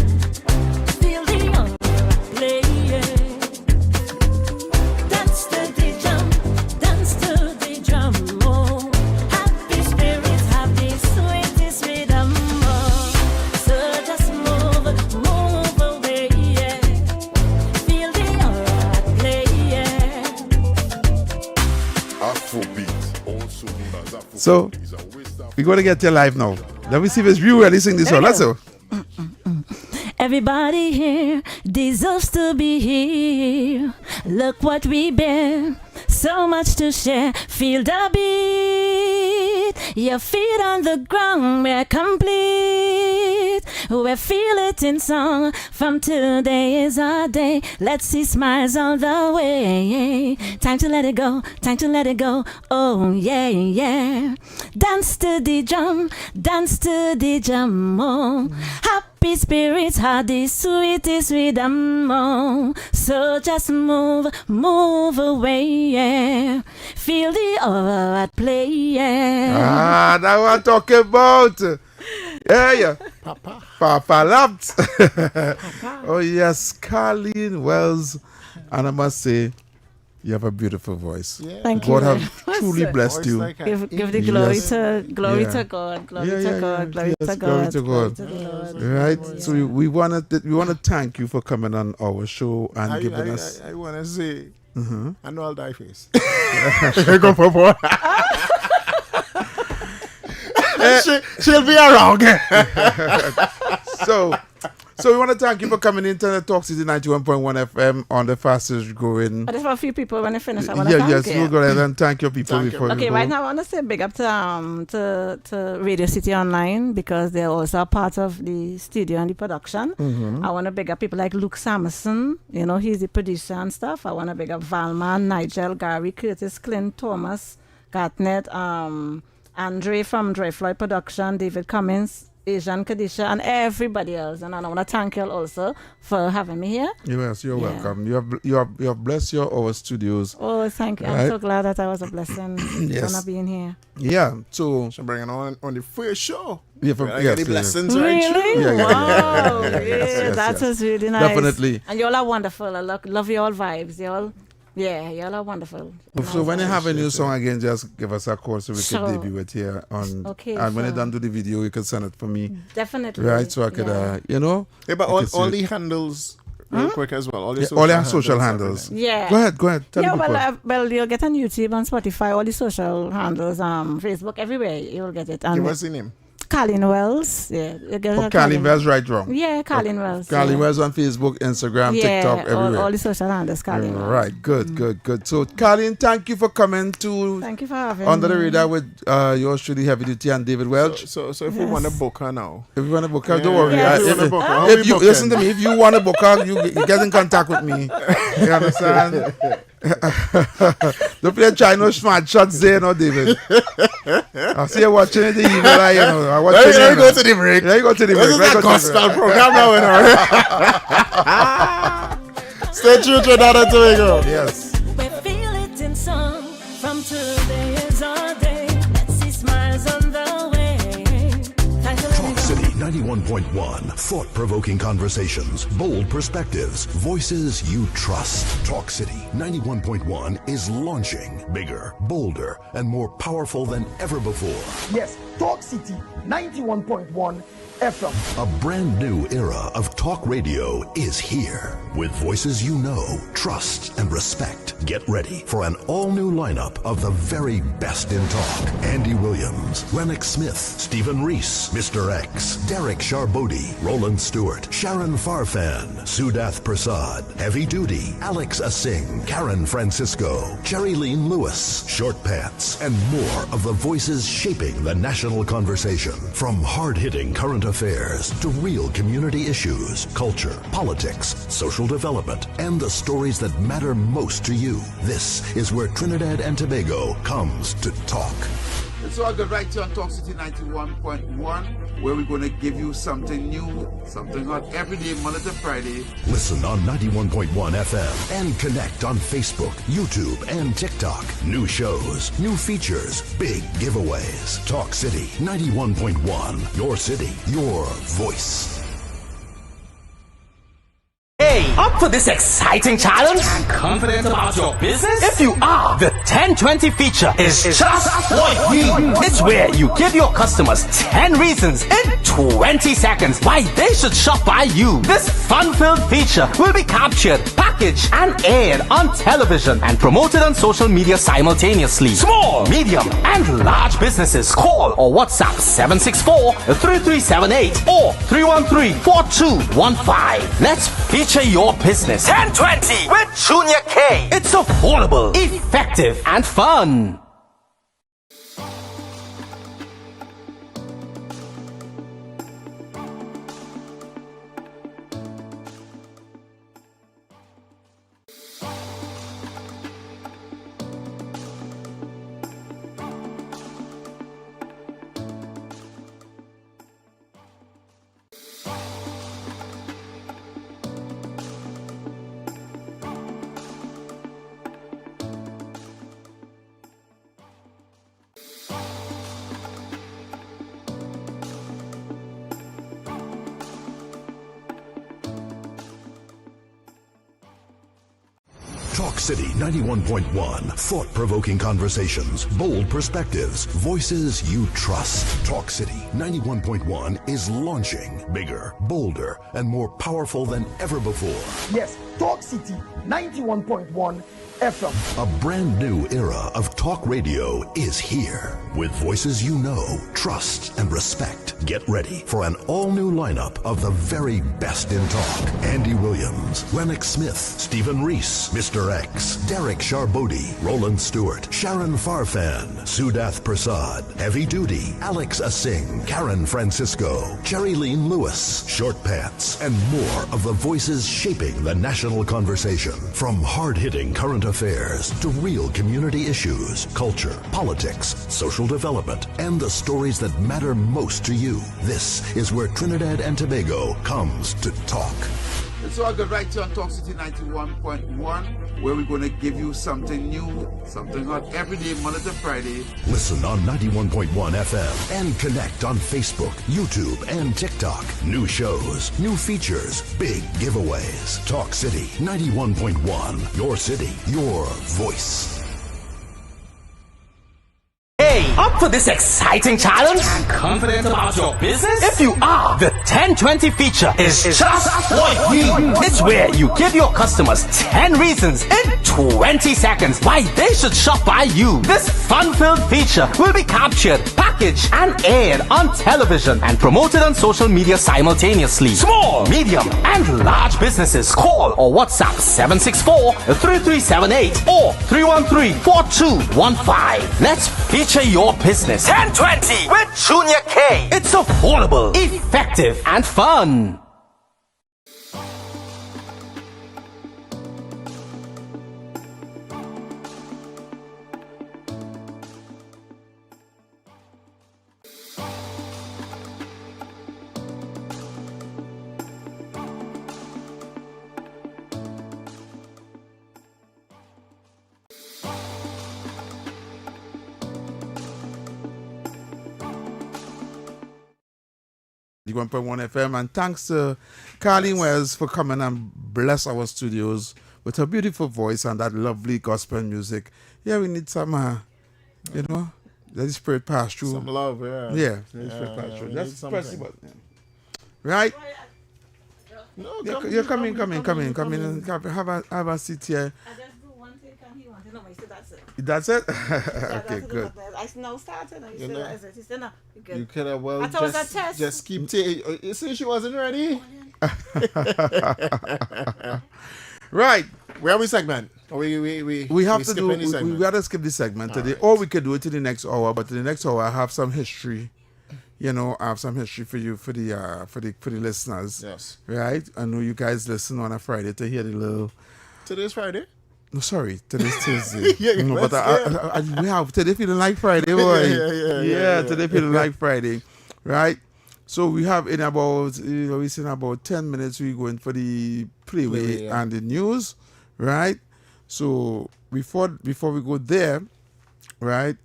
Feel the aura play. Yeah. Dance to the jump, dance to the drum. Oh, happy spirits have the sweetest rhythm. Oh, so just move away. Yeah. Feel the aura play. Yeah. Afrobeat, also known as Afrobeat, So, is a West we're going to get you live now. Let me see if it's you really sing this one. Let's go. Everybody here deserves to be here. Look what we bear, so much to share. Feel the beat, your feet on the ground. We're complete. We feel it in song. From today is our day. Let's see smiles on the way. Time to let it go, time to let it go. Oh yeah, yeah. Dance to the drum, dance to the drum. Oh, happy spirits had the sweetest rhythm. Oh, so just move away. Yeah. Feel the aura at play. Yeah. Ah, now I'm talking about. Yeah, yeah. Papa lapped. Oh, yes, Carleen Wells. And I must say, you have a beautiful voice. Yeah. Thank you. God very have much. truly blessed Voice you. like a- Give the glory Yes. to glory Yeah. to God, glory Yeah, to yeah, God, yeah. glory Yes, to glory God, to glory God. to the Lord. Right? So we want to thank you for coming on our show and giving us. I want to say, annual die face. Go for more. She'll be around. So we want to thank you for coming in to the Talk City 91.1 FM on the fastest growing. But there's a few people when I finish. I want to Yeah, thank yes, you. we'll go ahead and thank your people Thank you. before Okay, you go. right now I want to say big up to Radio City Online because they're also a part of the studio and the production. I want to big up people like Luke Samuelson. You know, he's the producer and stuff. I want to big up Valma, Nigel, Gary, Curtis, Clint, Thomas, Gartnett, Andre from Dre Floyd Production, David Cummins, Asian Kadisha, and everybody else. And I want to thank you all also for having me here. Yes, you're Yeah. welcome. You have blessed our studios. Oh, thank you. Right. I'm so glad that I was a blessing Yes. gonna being here. Yeah. So She's bringing on the first show. yeah, I get the blessings right through. Really? Yeah, yeah, Wow. yeah, yeah, yes, Yeah, yes, that yes. was really nice. Definitely. And y'all are wonderful. I love y'all vibes. Y'all are wonderful. So when you have a new song again, just give us a call so we Sure. can debut it here on. Okay, And when you sure. done do the video, you can send it for me, Definitely. right? So I could, yeah. Yeah, but I all can see the handles real quick as well. All the all your social handles. everything. Yeah. Go ahead. Tell Yeah, the people. well, you'll get on YouTube, on Spotify, all the social handles, Facebook, everywhere. You'll get it. Give And us the name. Colleen Wells. Yeah. Colleen Wells, right wrong. Yeah, Colleen Wells. Colleen Wells on Facebook, Instagram, TikTok, everywhere. All the social handles, Colleen Wells. Right, good. So, Colleen, thank you for coming to Thank you for having Under the me. Radar with yours truly, Heavy Duty, and David Welch. So if we want to book her now. If you want to book her, don't worry. Yes. If you wanna book her, how If we you booking? listen to me, if you want to book her, you get in contact with me. You understand? Don't play China smart shots there, no, David. I see you watching the evil eye, you know. I watch Let me go to the break. There you go to the break. This is Let a go to the gospel break. program now, you know. Stay true to Trinidad and Tobago. Yes. We feel it in song from today is our day. Let's see smiles on the way. Talk City 91.1. Thought-provoking conversations, bold perspectives, voices you trust. Talk City 91.1 is launching bigger, bolder, and more powerful than ever before. Yes, Talk City 91.1 FM. A brand new era of talk radio is here. With voices you know, trust, and respect. Get ready for an all-new lineup of the very best in talk. Andy Williams, Lennox Smith, Stephen Reese, Mr. X, Derek Charbodi, Roland Stewart, Sharon Farfan, Sudath Prasad, Heavy Duty, Alex Asing, Karen Francisco, Cherry Lean Lewis, Short Pants, and more of the voices shaping the national conversation. From hard-hitting current affairs to real community issues, culture, politics, social development, and the stories that matter most to you. This is where Trinidad and Tobago comes to talk. It's all good right here on Talk City 91.1, where we're going to give you something new, something hot every day, Monday to Friday. Listen on 91.1 FM and connect on Facebook, YouTube, and TikTok. New shows, new features, big giveaways. Talk City 91.1. Your city, your voice. Hey, up for this exciting challenge? And confident about your business? If you are, the 1020 feature is just for you. It's where you give your customers 10 reasons in 20 seconds why they should shop by you. This fun-filled feature will be captured, packaged, and aired on television and promoted on social media simultaneously. Small, medium, and large businesses call or WhatsApp 764-3378 or 313-4215. Let's feature your business. 1020 with Junior K. It's affordable, effective, and fun. Talk City 91.1. Thought-provoking conversations, bold perspectives, voices you trust. Talk City 91.1 is launching bigger, bolder, and more powerful than ever before. Yes, Talk City 91.1 FM. A brand new era of talk radio is here. With voices you know, trust, and respect. Get ready for an all-new lineup of the very best in talk. Andy Williams, Lennox Smith, Stephen Reese, Mr. X, Derek Charbodi, Roland Stewart, Sharon Farfan, Sudath Prasad, Heavy Duty, Alex Asing, Karen Francisco, Cherry Lean Lewis, Short Pants, and more of the voices shaping the national conversation. From hard-hitting current affairs to real community issues, culture, politics, social development, and the stories that matter most to you. This is where Trinidad and Tobago comes to talk. It's all good right here on Talk City 91.1, where we're going to give you something new, something hot every day, Monday to Friday. Listen on 91.1 FM and connect on Facebook, YouTube, and TikTok. New shows, new features, big giveaways. Talk City 91.1. Your city, your voice. Hey, up for this exciting challenge? And confident about your business? If you are, the 1020 feature is just for you. It's where you give your customers 10 reasons in 20 seconds why they should shop by you. This fun-filled feature will be captured, packaged, packaged and aired on television and promoted on social media simultaneously. Small, medium, and large businesses call or WhatsApp 764-3378 or 313-4215. Let's feature your business. 1020 with Junior K. It's affordable, effective, and fun. The 1.1 FM, and thanks to Carleen Wells for coming and bless our studios with her beautiful voice and that lovely gospel music. Yeah, we need some, let the spirit pass through. Some love, yeah. Yeah, let the spirit pass through. Just press the button. Right? No, You're coming, and have a seat here. I just do one thing and he wanted to know. I said, that's it. That's it? Yeah, Okay, good. I now started. I said, that's it. He said, no, you're good. You could have well I thought it was a test. just keep taking. You see, she wasn't ready. Right. Where are we segment? Or we have to skip do. any segment? We gotta skip this segment today, right. or we could do it to the next hour. But in the next hour, I have some history. I have some history for you for the listeners. Yes. Right. I know you guys listen on a Friday to hear the little. Today's Friday. No, sorry, today's Tuesday. Yeah, no, but we have today feeling like Friday, boy. Yeah, today feeling like Friday, right? So we have in about we say in about 10 minutes we going for the playway and the news, right? So before we go there, right?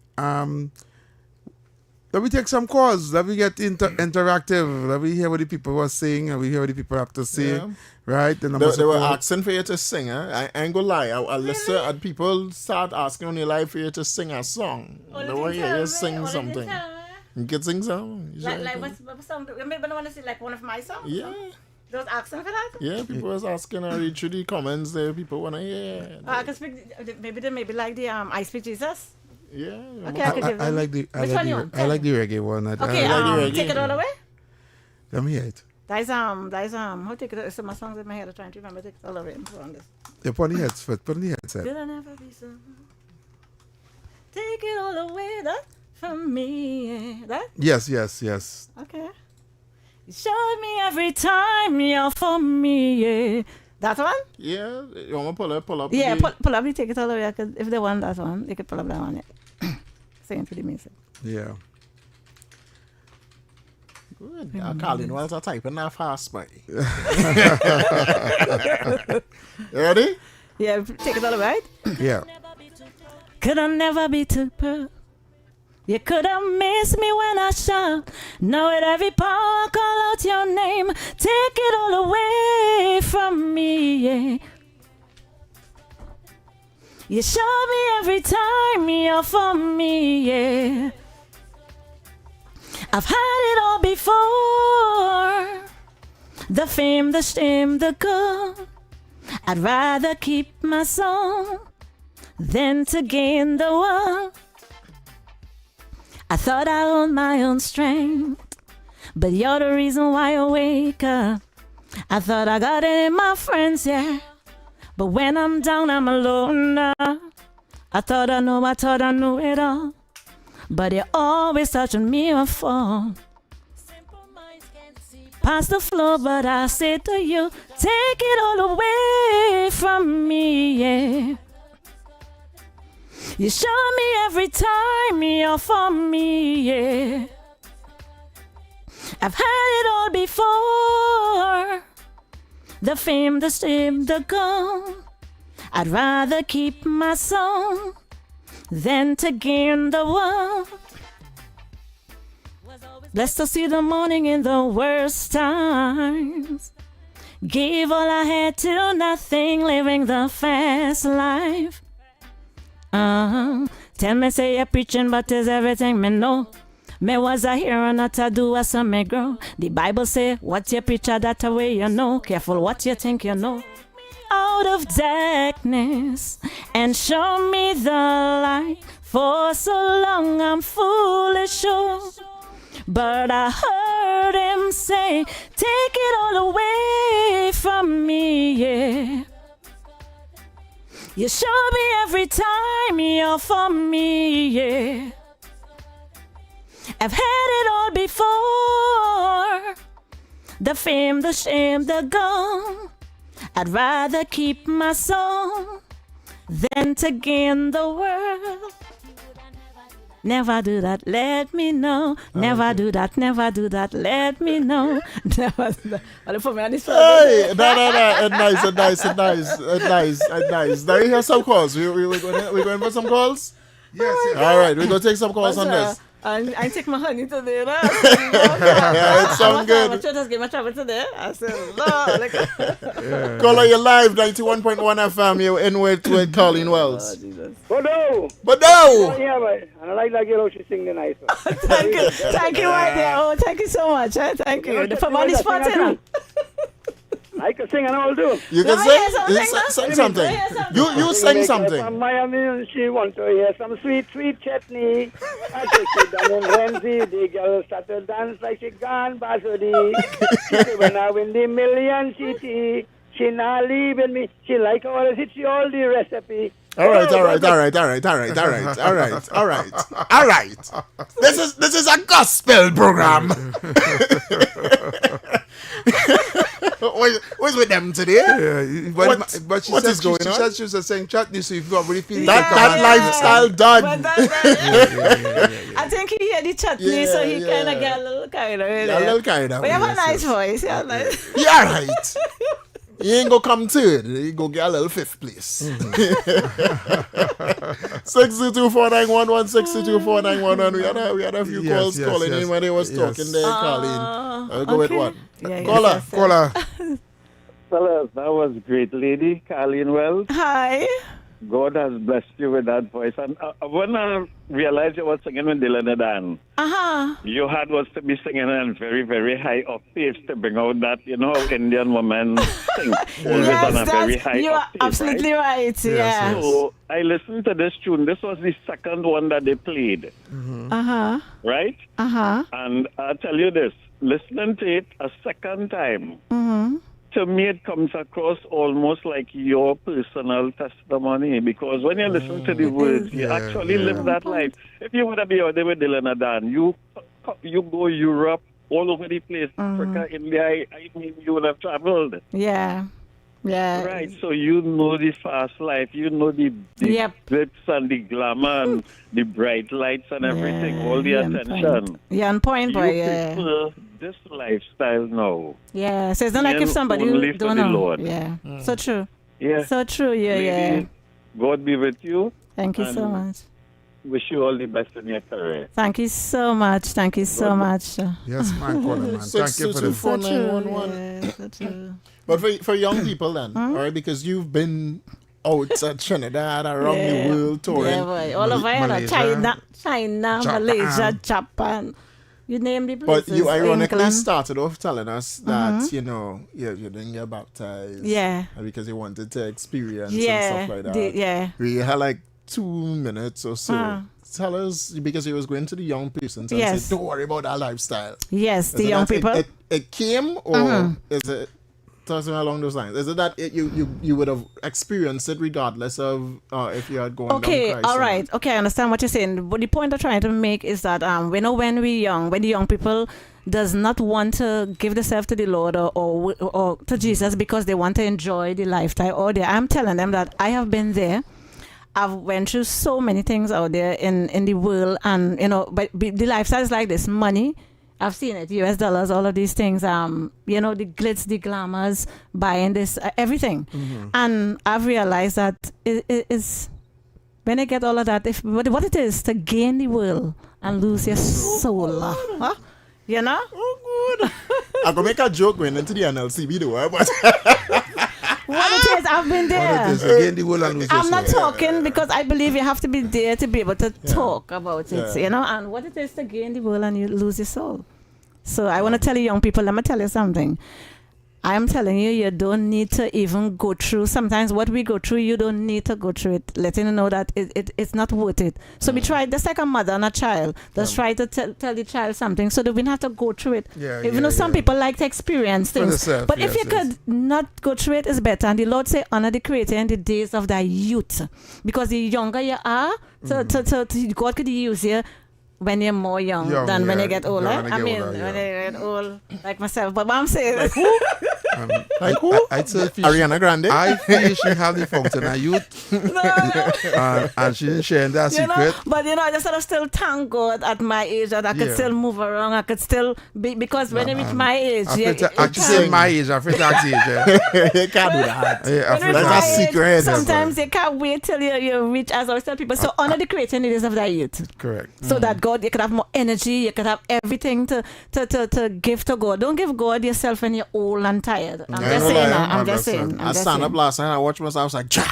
Let me take some calls. Let me get interactive. Let me hear what the people were saying. Let me hear what the people have to say. Right? They were asking for you to sing. I ain't gonna lie. I listen and people start asking on your live for you to sing a song. They want you to sing something. You can sing something. Like what song? Maybe I want to see like one of my songs. Yeah. They was asking for that? Yeah, people was asking. I read through the comments there. People want to hear. I can speak. Maybe like the I Speak Jesus. Yeah. Okay, I can give I them. like the Which one you want? reggae one. Okay, Take It All Away. Let me hear it. How Take It All? So my songs in my head. I'm trying to remember Take It All Away. On this. Yeah, put on the headset. Put on the headset. Will I never be so? Take it all away that from me. That? Yes. Okay. You showed me every time you're for me. Yeah. That one? Yeah. You want to pull up? Yeah, pull up. You Take It All Away. If they want that one, they could pull up that one. Yeah. Sing to the music. Yeah. Good. Carleen Wells are typing that fast, boy. You ready? Yeah, Take It All Away. Yeah. Could I never be too perfect? You could have missed me when I shout. Now at every power, call out your name. Take it all away from me, yeah. You show me every time you're for me, yeah. I've had it all before. The fame, the shame, the good. I'd rather keep my soul than to gain the world. I thought I owned my own strength, but you're the reason why I wake up. I thought I got it in my friends, yeah, but when I'm down, I'm alone now. I thought I knew it all, but you're always touching me or fall. Past the floor, but I say to you, take it all away from me, yeah. You show me every time you're for me, yeah. I've had it all before. The fame, the shame, the gold. I'd rather keep my soul than to gain the world. Blessed to see the morning in the worst times. Gave all I had to nothing, living the fast life. Tell me say you're preaching, but is everything me know. Me was a hero, not a do as some me grow. The Bible say, what you preach that way you know. Careful what you think you know. Oh, out of darkness and show me the light. For so long I'm foolish, sure. But I heard him say, take it all away from me, yeah. You show me every time you're for me, yeah. I've had it all before. The fame, the shame, the gone. I'd rather keep my soul than to gain the world. Never do that, let me know. Never do that, let me know. Never do that. Hey, no. Nice. Now you hear some calls. We're going for some calls? Yes. All right, we're going to take some calls on this. I take my honey today. No? Yeah, it sounds good. My travel today. I said, no. Caller, you're live, 91.1 FM. You're in with Colleen Wells. But no! Yeah, but I like that girl. She sing the nice one. Thank you, my dear. Oh, thank you so much. Thank you. The family spot, you know. I can sing and all do. You can sing something. You sing something. From Miami, she wants to hear some sweet chutney. I take it down in Renzi. The girl start to dance like she gone Basodi. She say, when I win the million city, she not leaving me. She like all the she all the recipe. All right. This is a gospel program. What's with them today? Yeah, but she what said is going on? She said she was saying chutney, so if you really feel that lifestyle done. I think he hear the chutney, so he kind of get a little kind of. A little kind of. But you have a nice voice. Yeah, nice. Yeah, right. You ain't gonna come third. You go get a little fifth place. 622-4911, 622-4911. We had a few calls calling in when they was talking there, Colleen. I'll go with one. Caller. Fellas, that was great, lady. Colleen Wells. Hi. God has blessed you with that voice. And when I realized you were singing with Dylan Dan, you had was to be singing in very, very high octaves to bring out that, Indian woman sing. Always on a very high you are octave, absolutely right. Yeah. So I listened to this tune. This was the second one that they played. Right? And I'll tell you this, listening to it a second time, to me, it comes across almost like your personal testimony, because when you listen to the words, you actually live that life. If you would have been out there with Dylan Dan, you go Europe, all over the place, Africa, India, I mean, you would have traveled. Yeah. Right, so you know the fast life, you know the glitz and the glamour and the bright lights and everything, all the attention. Yeah, on point, boy. Yeah. Prefer this lifestyle now. Yeah, so it's not like if somebody don't know. Lord. Yeah, so true. Yeah, so true. Yeah. God be with you. Thank you so much. Wish you all the best in your career. Thank you so much. Yes, man, caller, man. Thank you for this. 622-4911. So true. But for young people then, all right, because you've been out at Trinidad, around the world touring. Yeah, boy. All over China, Malaysia, Japan. You name the places. But you ironically England. started off telling us that, you didn't get baptized. Yeah. Because you wanted to experience and stuff like that. We had like 2 minutes or so. Tell us, because you was going to the young persons and said, don't worry about that lifestyle. Yes, the young people. It came, or is it something along those lines? Is it that you would have experienced it regardless of if you had gone down Christ? All right. Okay, I understand what you're saying. But the point I'm trying to make is that when the young people does not want to give themselves to the Lord or to Jesus because they want to enjoy the lifestyle I'm telling them that I have been there. I've went through so many things out there in the world, and but the lifestyle is like this: money. I've seen it, US dollars, all of these things. The glitz, the glamours, buying this, everything, and I've realized that it is when I get all of that. What it is to gain the world and lose your soul, Oh, good. I'm gonna make a joke going into the NLCB though, but. What it is, I've been there. I'm not talking because I believe you have to be there to be able to talk about it, and what it is to gain the world and you lose your soul. So I want to tell you young people, let me tell you something. I am telling you, you don't need to even go through. Sometimes what we go through, you don't need to go through it. Letting you know that it's not worth it. So we try, just like a mother and a child, just try to tell the child something so that we don't have to go through it. Even though some people like to experience things. But if you could not go through it, it's better. And the Lord say, honor the Creator in the days of thy youth. Because the younger you are, God could use you when you're more young than when you get older. When you get old, like myself. But what I'm saying is... Like who? I tell you, Ariana Grande. I feel she have the fountain of youth. And she didn't share that secret. But I just sort of still thank God at my age that I could still move around. I could still be, because when you reach my age, say my age, I feel that age. You can't do that. That's a secret. Sometimes you can't wait till you reach, as I always tell people, so honor the Creator in the days of thy youth. Correct. So that God, you could have more energy, you could have everything to give to God. Don't give God yourself when you're old and tired. I'm just saying. I stand up last night, I watched myself, I was like, ja!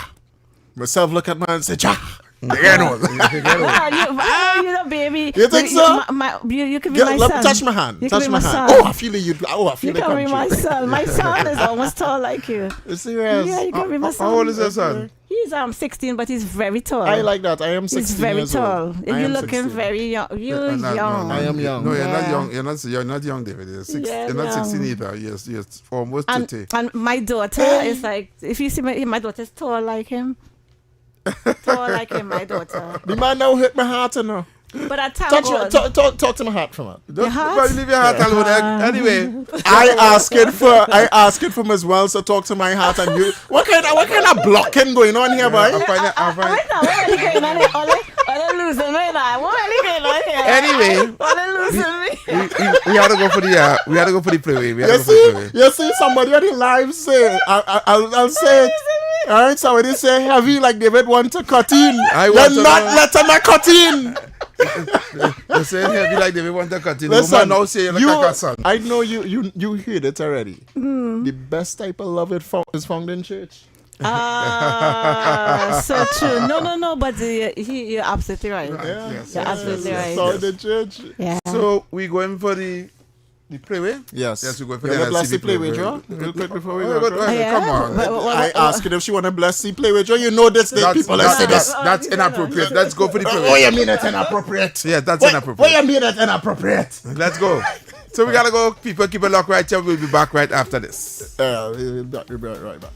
Myself look at me and say, ja! Baby. You think so? You can be my let son. me touch my hand. Touch my hand. son. I feel it. I feel you can be my son. My son is almost tall like you. Serious? Yeah, you can be my son. How old is your son? He's 16, but he's very tall. I like that. I am 16 He's very years tall. old. You're looking very young. You're young. I am young. No, you're not young. You're not young, David. You're not 16 either. You're almost 30. And my daughter is like, if you see my daughter's tall like him. Tall like him, my daughter. The man now hit my heart, you know. But I tell God. Talk to my heart from it. Don't leave your heart alone. Anyway, I ask it from as well. So talk to my heart and you. What kind of blocking going on here, boy? Anyway, we had to go for the play. You see somebody on the live say, I'll say it. All right, somebody say heavy like David want to cut in. You're not letting me cut in. You say heavy like David want to cut in. Listen, now say like son. I know you heard it already. The best type of love is found in church. So true. No, but you're absolutely right. Yes, you're absolutely right. Found in church. Yeah. So we going for the playway? Yes. Yes, we going for the LCD playway, Joe. Real quick before we go. Come on. I asked her if she want to bless the playway, Joe. You know this. People are saying this. That's inappropriate. Let's go for the playway. What you mean it's inappropriate? Yeah, that's inappropriate. What you mean it's inappropriate? Let's go. So we gotta go. People keep a lock right here. We'll be back right after this. We'll be right back.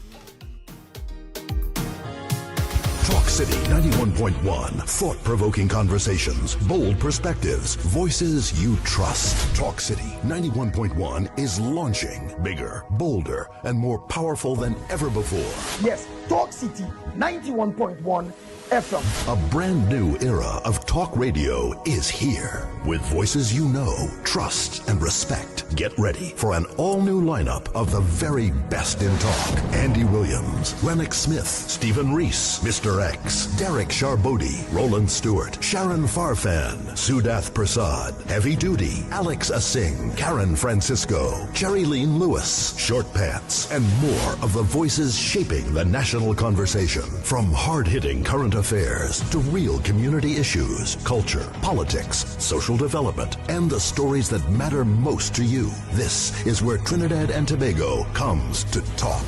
Talk City 91.1. Thought-provoking conversations, bold perspectives, voices you trust. Talk City 91.1 is launching bigger, bolder, and more powerful than ever before. Yes, Talk City 91.1 FM. A brand new era of talk radio is here. With voices you know, trust, and respect. Get ready for an all-new lineup of the very best in talk. Andy Williams, Lennox Smith, Stephen Reese, Mr. X, Derek Charbodi, Roland Stewart, Sharon Farfan, Sudath Prasad, Heavy Duty, Alex Asing, Karen Francisco, Cherry Lean Lewis, Short Pants, and more of the voices shaping the national conversation. From hard-hitting current affairs to real community issues, culture, politics, social development, and the stories that matter most to you. This is where Trinidad and Tobago comes to talk.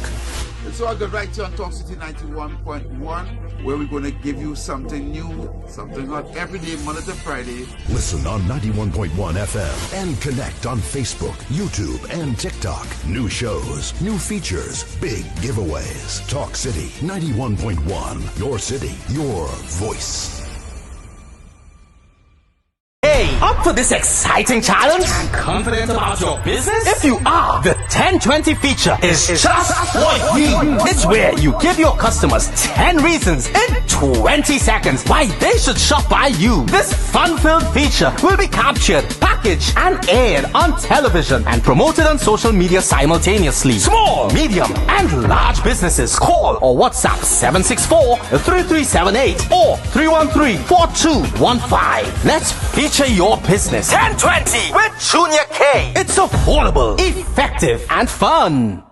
It's all good right here on Talk City 91.1, where we're going to give you something new, something hot every day, Monday to Friday. Listen on 91.1 FM and connect on Facebook, YouTube, and TikTok. New shows, new features, big giveaways. Talk City 91.1. Your city, your voice. Hey, up for this exciting challenge? Confident about your business? If you are, the 1020 feature is just what you need. It's where you give your customers 10 reasons in 20 seconds why they should shop by you. This fun-filled feature will be captured, packaged, and aired on television and promoted on social media simultaneously. Small, medium, and large businesses call or WhatsApp 764-3378 or 313-4215. Let's feature your business. 1020 with Junior K. It's affordable, effective, and fun.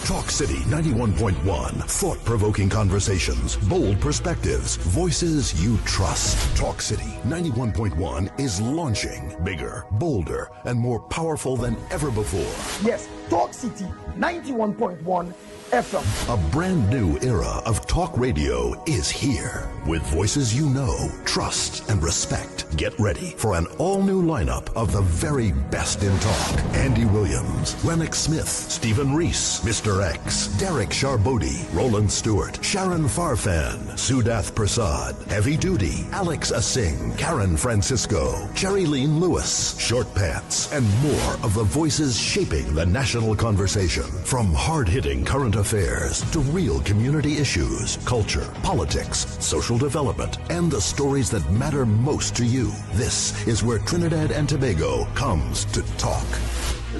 Talk City 91.1. Thought-provoking conversations, bold perspectives, voices you trust. Talk City 91.1 is launching bigger, bolder, and more powerful than ever before. Yes, Talk City 91.1 FM. A brand new era of talk radio is here. With voices you know, trust, and respect. Get ready for an all-new lineup of the very best in talk. Andy Williams, Lennox Smith, Stephen Reese, Mr. X, Derek Charbodi, Roland Stewart, Sharon Farfan, Sudath Prasad, Heavy Duty, Alex Asing, Karen Francisco, Cherry Lean Lewis, Short Pants, and more of the voices shaping the national conversation. From hard-hitting current affairs to real community issues, culture, politics, social development, and the stories that matter most to you. This is where Trinidad and Tobago comes to talk.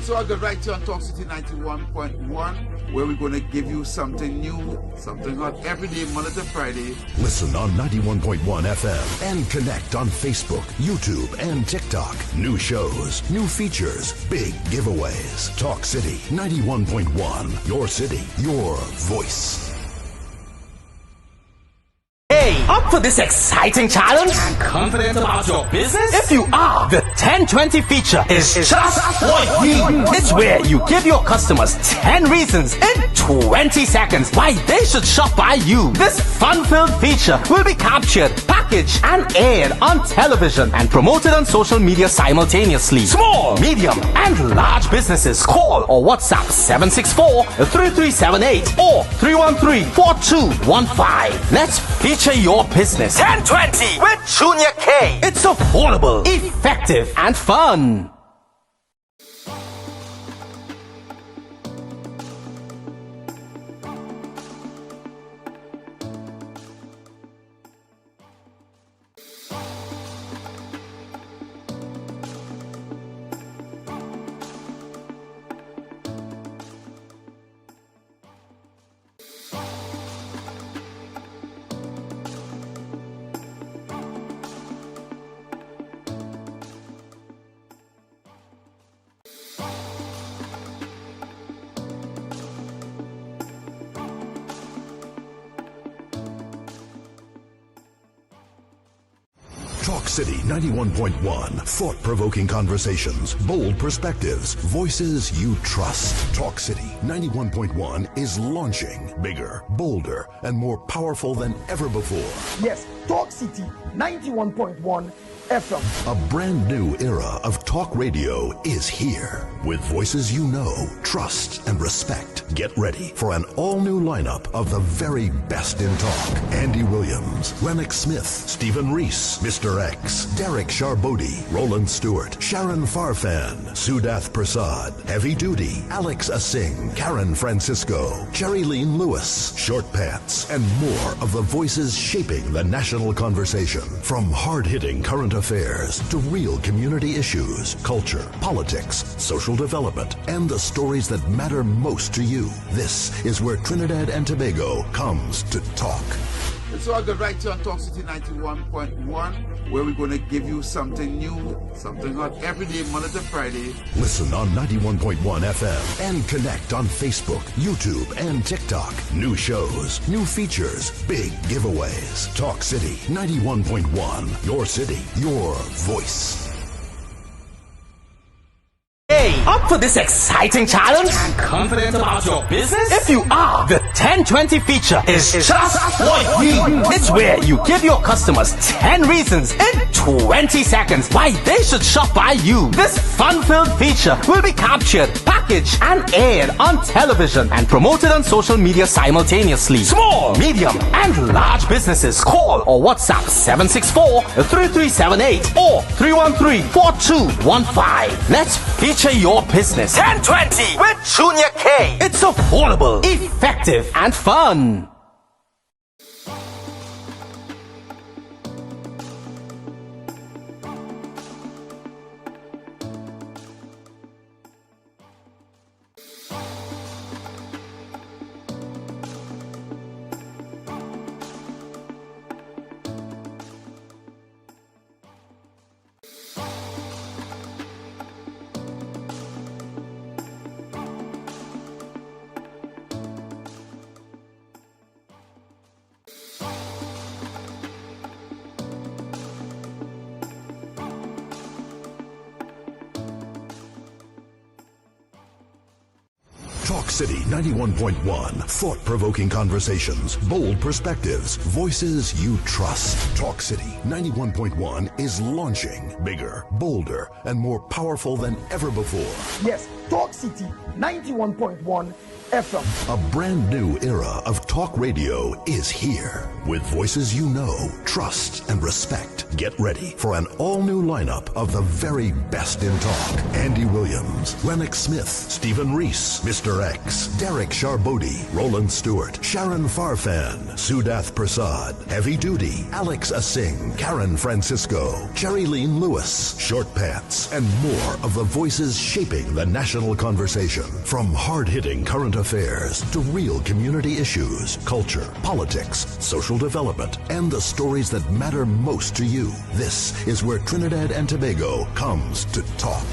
So I go right here on Talk City 91.1, where we're going to give you something new, something hot every day, Monday to Friday. Listen on 91.1 FM and connect on Facebook, YouTube, and TikTok. New shows, new features, big giveaways. Talk City 91.1. Your city, your voice. Hey, up for this exciting challenge? And confident about your business? If you are, the 1020 feature is just what you need. It's where you give your customers 10 reasons in 20 seconds why they should shop by you. This fun-filled feature will be captured, packaged, and aired on television and promoted on social media simultaneously. Small, medium, and large businesses call or WhatsApp 764-3378 or 313-4215. Let's feature your business. 1020 with Junior K. It's affordable, effective, and fun. Talk City 91.1. Thought-provoking conversations, bold perspectives, voices you trust. Talk City 91.1 is launching bigger, bolder, and more powerful than ever before. Yes, Talk City 91.1 FM. A brand new era of talk radio is here. With voices you know, trust, and respect. Get ready for an all-new lineup of the very best in talk. Andy Williams, Lennox Smith, Stephen Reese, Mr. X, Derek Charbodi, Roland Stewart, Sharon Farfan, Sudath Prasad, Heavy Duty, Alex Asing, Karen Francisco, Cherry Lean Lewis, Short Pants, and more of the voices shaping the national conversation. From hard-hitting current affairs to real community issues, culture, politics, social development, and the stories that matter most to you. This is where Trinidad and Tobago comes to talk. So I go right here on Talk City 91.1, where we're going to give you something new, something hot every day, Monday to Friday. Listen on 91.1 FM and connect on Facebook, YouTube, and TikTok. New shows, new features, big giveaways. Talk City 91.1. Your city, your voice. Hey, up for this exciting challenge? And confident about your business? If you are, the 1020 feature is just what you need. It's where you give your customers 10 reasons in 20 seconds why they should shop by you. This fun-filled feature will be captured, packaged, and aired on television and promoted on social media simultaneously. Small, medium, and large businesses call or WhatsApp 764-3378 or 313-4215. Let's feature your business. 1020 with Junior K. It's affordable, effective, and fun. Talk City 91.1. Thought-provoking conversations, bold perspectives, voices you trust. Talk City 91.1 is launching bigger, bolder, and more powerful than ever before. Yes, Talk City 91.1 FM. A brand new era of talk radio is here. With voices you know, trust, and respect. Get ready for an all-new lineup of the very best in talk. Andy Williams, Lennox Smith, Stephen Reese, Mr. X, Derek Charbodi, Roland Stewart, Sharon Farfan, Sudath Prasad, Heavy Duty, Alex Asing, Karen Francisco, Cherry-Leen Lewis, Short Pants, and more of the voices shaping the national conversation. From hard-hitting current affairs to real community issues, culture, politics, social development, and the stories that matter most to you. This is where Trinidad and Tobago comes to talk.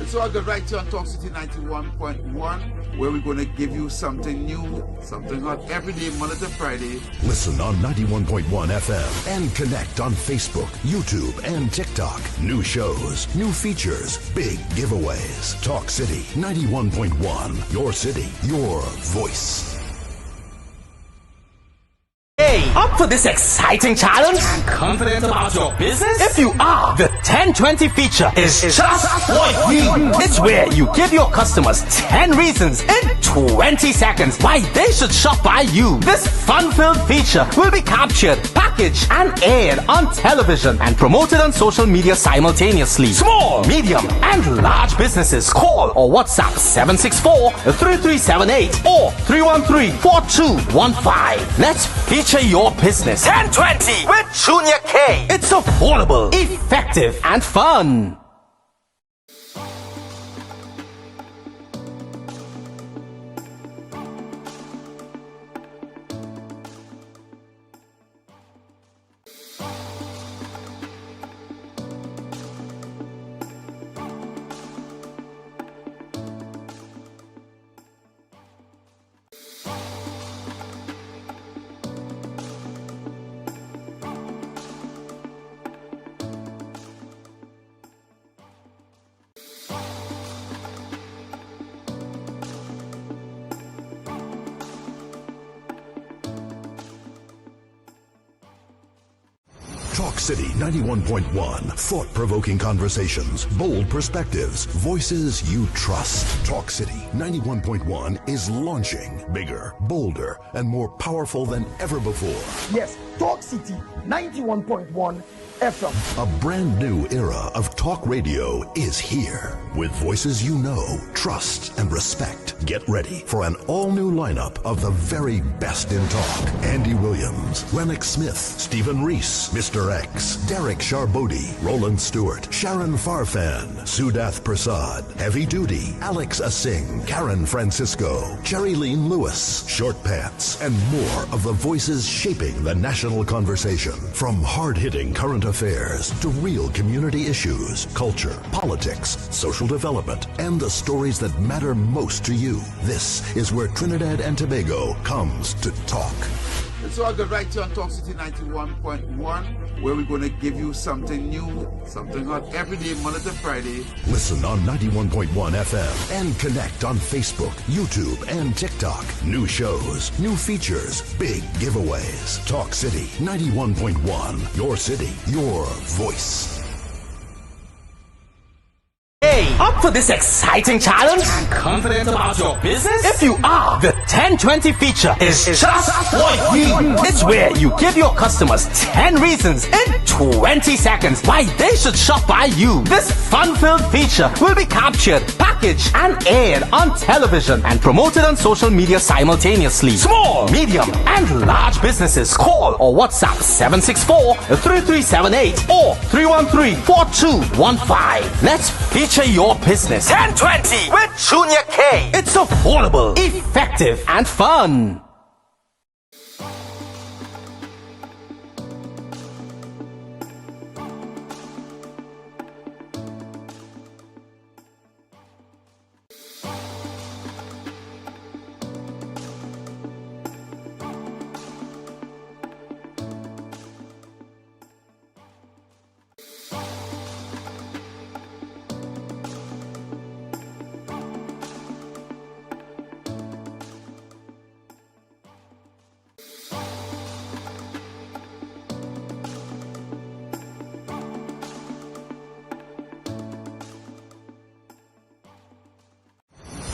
It's all good right here on Talk City 91.1, where we're going to give you something new, something hot every day, Monday to Friday. Listen on 91.1 FM and connect on Facebook, YouTube, and TikTok. New shows, new features, big giveaways. Talk City 91.1. Your city, your voice. Hey, up for this exciting challenge? And confident about your business? If you are, the 1020 feature is just what you need. It's where you give your customers 10 reasons in 20 seconds why they should shop by you. This fun-filled feature will be captured, packaged, and aired on television and promoted on social media simultaneously. Small, medium, and large businesses call or WhatsApp 764-3378 or 313-4215. Let's feature your business. 1020 with Junior K. It's affordable, effective, and fun. Talk City 91.1. Thought-provoking conversations, bold perspectives, voices you trust. Talk City 91.1 is launching bigger, bolder, and more powerful than ever before. Yes, Talk City 91.1 FM. A brand new era of talk radio is here. With voices you know, trust, and respect. Get ready for an all-new lineup of the very best in talk. Andy Williams, Lennox Smith, Stephen Reese, Mr. X, Derek Charbodi, Roland Stewart, Sharon Farfan, Sudath Prasad, Heavy Duty, Alex Asing, Karen Francisco, Cherry-Leen Lewis, Short Pants, and more of the voices shaping the national conversation. From hard-hitting current affairs to real community issues, culture, politics, social development, and the stories that matter most to you. This is where Trinidad and Tobago comes to talk. It's all good right here on Talk City 91.1, where we're going to give you something new, something hot every day, Monday to Friday. Listen on 91.1 FM and connect on Facebook, YouTube, and TikTok. New shows, new features, big giveaways. Talk City 91.1. Your city, your voice. Hey, up for this exciting challenge? And confident about your business? If you are, the 1020 feature is just what you need. It's where you give your customers 10 reasons in 20 seconds why they should shop by you. This fun-filled feature will be captured, packaged, and aired on television and promoted on social media simultaneously. Small, medium, and large businesses call or WhatsApp 764-3378 or 313-4215. Let's feature your business. 1020 with Junior K. It's affordable, effective, and fun.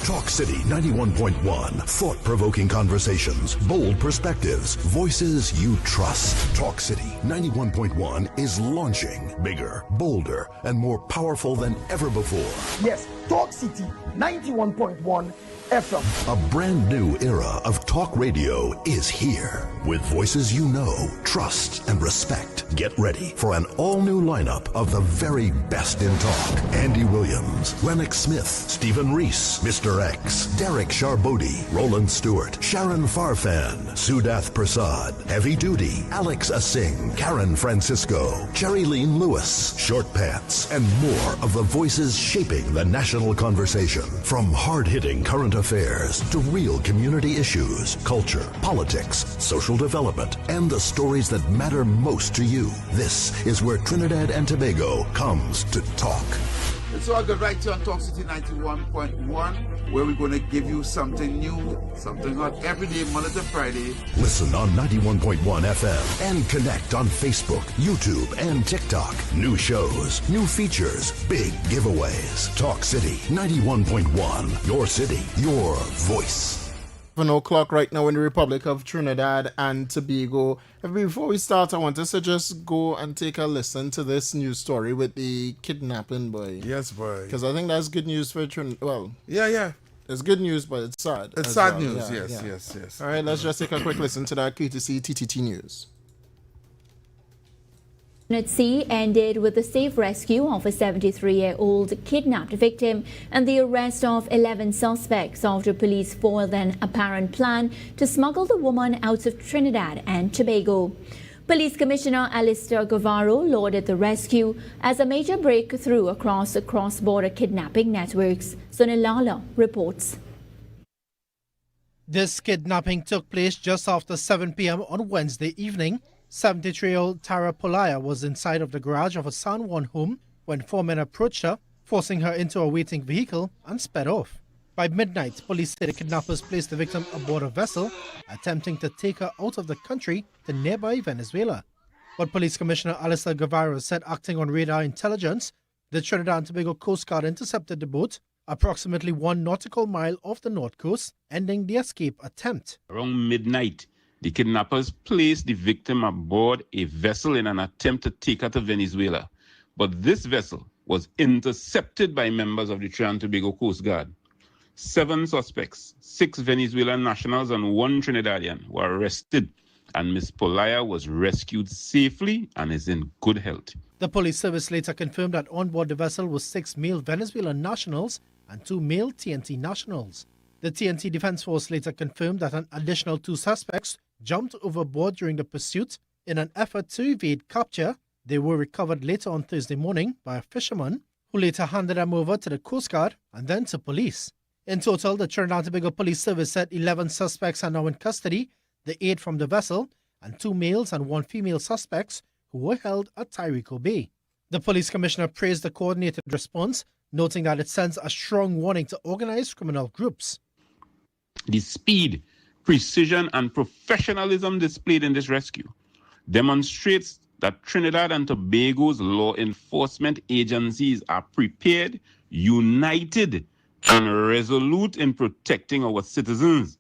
Talk City 91.1. Thought-provoking conversations, bold perspectives, voices you trust. Talk City 91.1 is launching bigger, bolder, and more powerful than ever before. Yes, Talk City 91.1 FM. A brand new era of talk radio is here. With voices you know, trust, and respect. Get ready for an all-new lineup of the very best in talk. Andy Williams, Lennox Smith, Stephen Reese, Mr. X, Derek Charbodi, Roland Stewart, Sharon Farfan, Sudath Prasad, Heavy Duty, Alex Asing, Karen Francisco, Cherry Lean Lewis, Short Pants, and more of the voices shaping the national conversation. From hard-hitting current affairs to real community issues, culture, politics, social development, and the stories that matter most to you. This is where Trinidad and Tobago comes to talk. It's all good right here on Talk City 91.1, where we're going to give you something new, something hot every day, Monday to Friday. Listen on 91.1 FM and connect on Facebook, YouTube, and TikTok. New shows, new features, big giveaways. Talk City 91.1. Your city, your voice. 7 o'clock right now in the Republic of Trinidad and Tobago. Before we start, I want us to just go and take a listen to this news story with the kidnapping boy. Yes, boy. Because I think that's good news for Trinidad. Well, yeah. It's good news, but it's sad. It's sad well. news, Yeah. yes. All right, let's just take a quick listen to that KTC TTT News. Unit C ended with the safe rescue of a 73-year-old kidnapped victim and the arrest of 11 suspects after police foiled an apparent plan to smuggle the woman out of Trinidad and Tobago. Police Commissioner Alistair Guevara lauded the rescue as a major breakthrough across the cross-border kidnapping networks. Sunilala reports. This kidnapping took place just after 7 p.m. on Wednesday evening. 73-year-old Tara Polaya was inside of the garage of a San Juan home when 4 men approached her, forcing her into a waiting vehicle and sped off. By midnight, police say the kidnappers placed the victim aboard a vessel, attempting to take her out of the country to nearby Venezuela. But Police Commissioner Alistair Guevara said, acting on radar intelligence, the Trinidad and Tobago Coast Guard intercepted the boat approximately 1 nautical mile off the north coast, ending the escape attempt. Around midnight, the kidnappers placed the victim aboard a vessel in an attempt to take her to Venezuela. But this vessel was intercepted by members of the Trinidad and Tobago Coast Guard. 7 suspects, 6 Venezuelan nationals and 1 Trinidadian were arrested, and Ms. Polaya was rescued safely and is in good health. The police service later confirmed that on board the vessel was 6 male Venezuelan nationals and 2 male TNT nationals. The TNT Defense Force later confirmed that an additional 2 suspects jumped overboard during the pursuit in an effort to evade capture. They were recovered later on Thursday morning by a fisherman who later handed them over to the Coast Guard and then to police. In total, the Trinidad and Tobago Police Service said 11 suspects are now in custody, the 8 from the vessel, and 2 males and 1 female suspects who were held at Tyrico Bay. The police commissioner praised the coordinated response, noting that it sends a strong warning to organized criminal groups. The speed, precision, and professionalism displayed in this rescue demonstrates that Trinidad and Tobago's law enforcement agencies are prepared, united, and resolute in protecting our citizens.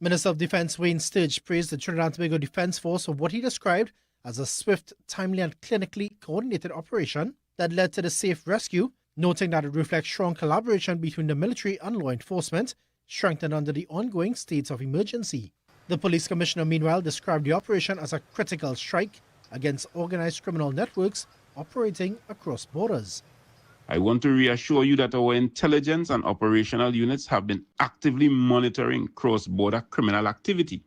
Minister of Defense Wayne Sturge praised the Trinidad and Tobago Defense Force for what he described as a swift, timely, and clinically coordinated operation that led to the safe rescue, noting that it reflects strong collaboration between the military and law enforcement, strengthened under the ongoing state of emergency. The police commissioner, meanwhile, described the operation as a critical strike against organized criminal networks operating across borders. I want to reassure you that our intelligence and operational units have been actively monitoring cross-border criminal activity.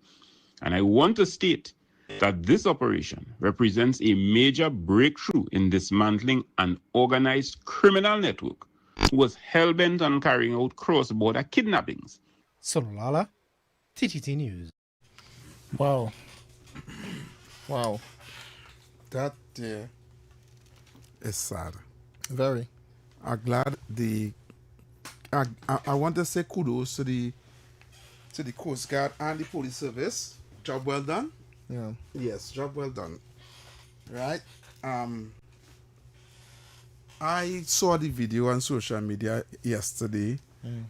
And I want to state that this operation represents a major breakthrough in dismantling an organized criminal network who was hell-bent on carrying out cross-border kidnappings. Sonolala, TTT News. Wow. That is sad. Very. I'm glad I want to say kudos to the Coast Guard and the police service. Job well done. Yeah. Yes, job well done. Right. I saw the video on social media yesterday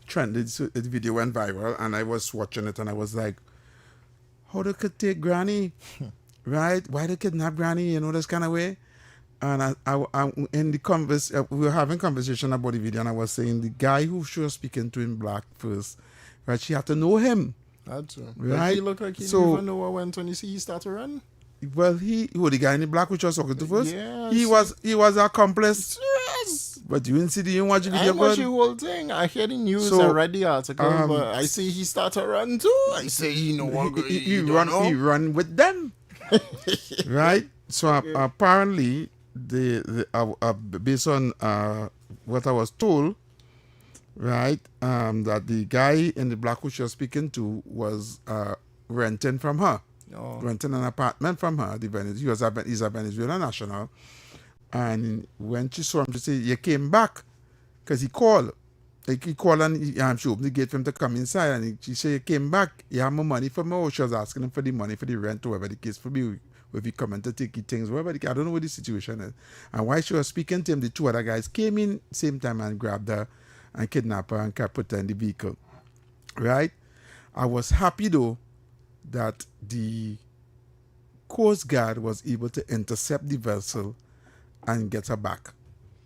trended. So the video went viral, and I was watching it, and I was like, "How they could take Granny, right? Why they kidnap Granny? You know, this kind of way." And I in the we were having conversation about the video, and I was saying the guy who she was speaking to in black first, right? She had to know him. That's true. Right? Like he looked like he didn't even know what went when you see he started to run. Well, the guy in the black which was talking to first. Yes. He was accomplice. Yes. But you didn't watch the video. I watched the whole thing. I hear the news. I read the article, but I see he started to run too. I say he run with them, right? So apparently, based on what I was told, right, that the guy in the black which you're speaking to was renting from her. Renting an apartment from her. He's a Venezuelan national. And when she saw him, she said, "You came back." Because he called. Like he called and she opened the gate for him to come inside. And she said, "You came back. You have more money for me." Or she was asking him for the money for the rent or whatever the case for me. If he come in to take his things, whatever I don't know what the situation is. And while she was speaking to him, the two other guys came in same time and grabbed her and kidnapped her and put her in the vehicle. Right? I was happy though that the Coast Guard was able to intercept the vessel and get her back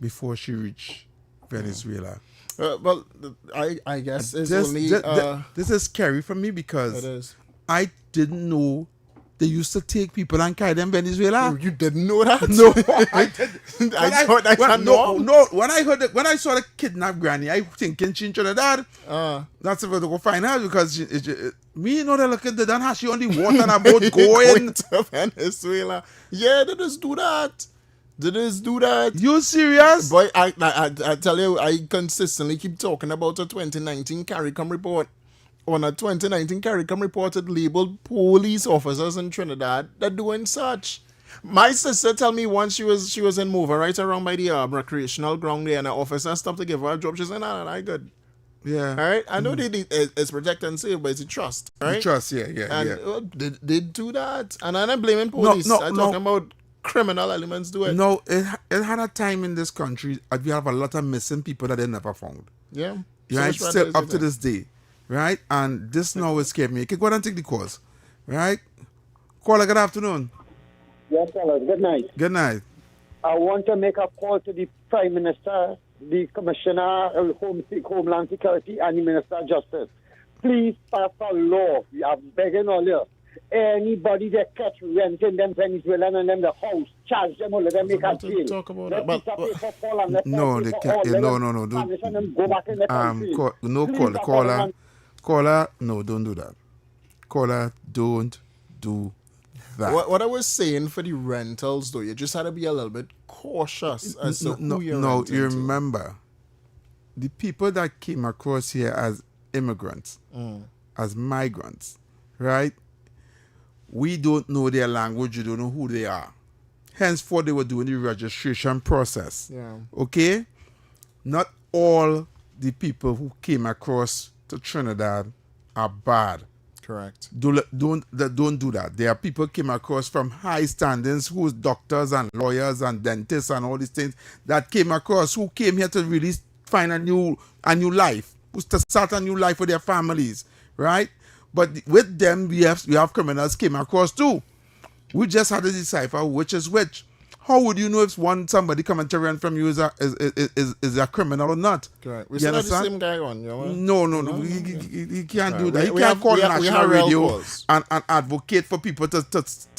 before she reached Venezuela. Well, I guess it's this is scary for me because I didn't know they used to take people and carry them Venezuela. You didn't know that? No, I did. When I saw the kidnapped granny, I thinking she in Trinidad. That's if I go find her because me know they look at the done how she on the water and a boat going to Venezuela. Yeah, they just do that. You serious? Boy, I tell you, I consistently keep talking about a 2019 CARICOM report. On a 2019 CARICOM report, it labeled police officers in Trinidad that doing such. My sister tell me once she was in Mover, right around by the recreational ground there, and an officer stopped to give her a job. She said, "Nah, I good." Yeah. All right. I know it's protect and save, but it's a trust. Right. The trust, yeah. And they do that, and I'm not blaming police. I'm talking about criminal elements do it. No, it had a time in this country. We have a lot of missing people that they never found. Yeah. Right. Still up to this day. Right? And this now will scare me. Okay, go ahead and take the calls. Right? Caller, good afternoon. Yes, fellas. Good night. Good night. I want to make a call to the Prime Minister, the Commissioner of Homeland Security, and the Minister of Justice. Please pass a law. We are begging all you. Anybody that catch renting them Venezuelan and them the house, charge them all, let them make a deal. Talk about that. No, they can't. No. Caller, no, don't do that. Caller, don't do that. What I was saying for the rentals, though, you just had to be a little bit cautious as to who you're renting you remember, the people that came across here as immigrants, as migrants, right? We don't know their language. You don't know who they are. Henceforth, they were doing the registration process. Yeah. Okay? Not all the people who came across to Trinidad are bad. Correct. Don't do that. There are people who came across from high standings, who's doctors and lawyers and dentists and all these things that came across, who came here to really find a new life, who to start a new life for their families, right? But with them, we have criminals came across too. We just had to decipher which is which. How would you know if somebody coming to rent from you is a criminal or not? Correct. We still have the same guy on. No. He can't do that. He can't call national radio and advocate for people to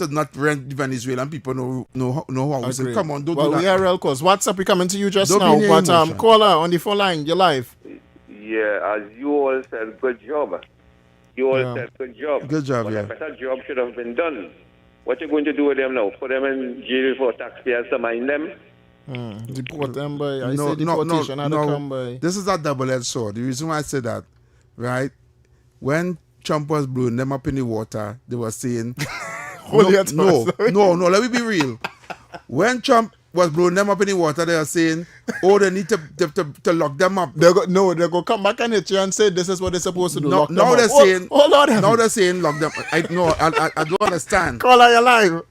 not rent Venezuelan people know how. So come on, don't do that. We are real calls. WhatsApp, we coming to you just now. But caller on the phone line, you're live. Yeah, as you all said, good job. Good job, yeah. A better job should have been done. What you going to do with them now? Put them in jail for taxpayers to mind them? Deport them, boy. I say deportation had to come, boy. This is a double-edged sword. The reason why I say that, right? When Trump was blowing them up in the water, they were saying... no, let me be real. When Trump was blowing them up in the water, they were saying, they need to lock them up. They're going to come back and hit you and say, this is what they're supposed to do. Now they're saying lock them up. I don't understand. Caller, you're live.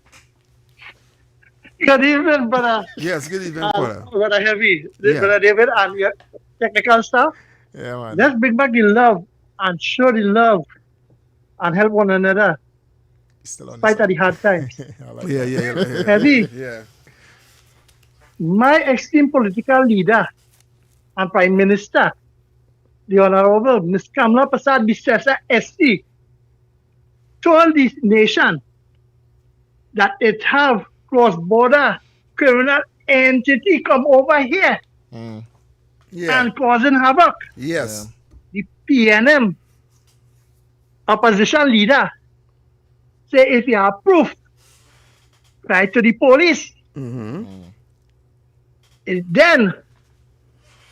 Good evening, brother. Yes, good evening, caller. Brother Heavy, Brother David, and your technical staff. Yeah, man. Let's bring back the love and show the love and help one another. Still on Fight at the hard times. Yeah. Heavy. Yeah. My esteemed political leader and Prime Minister, the Honorable Ms. Kamala Prasad Bisesa SC, told the nation that it have cross-border criminal entity come over here and causing havoc. Yes. The PNM opposition leader say if you have proof, write to the police. Then,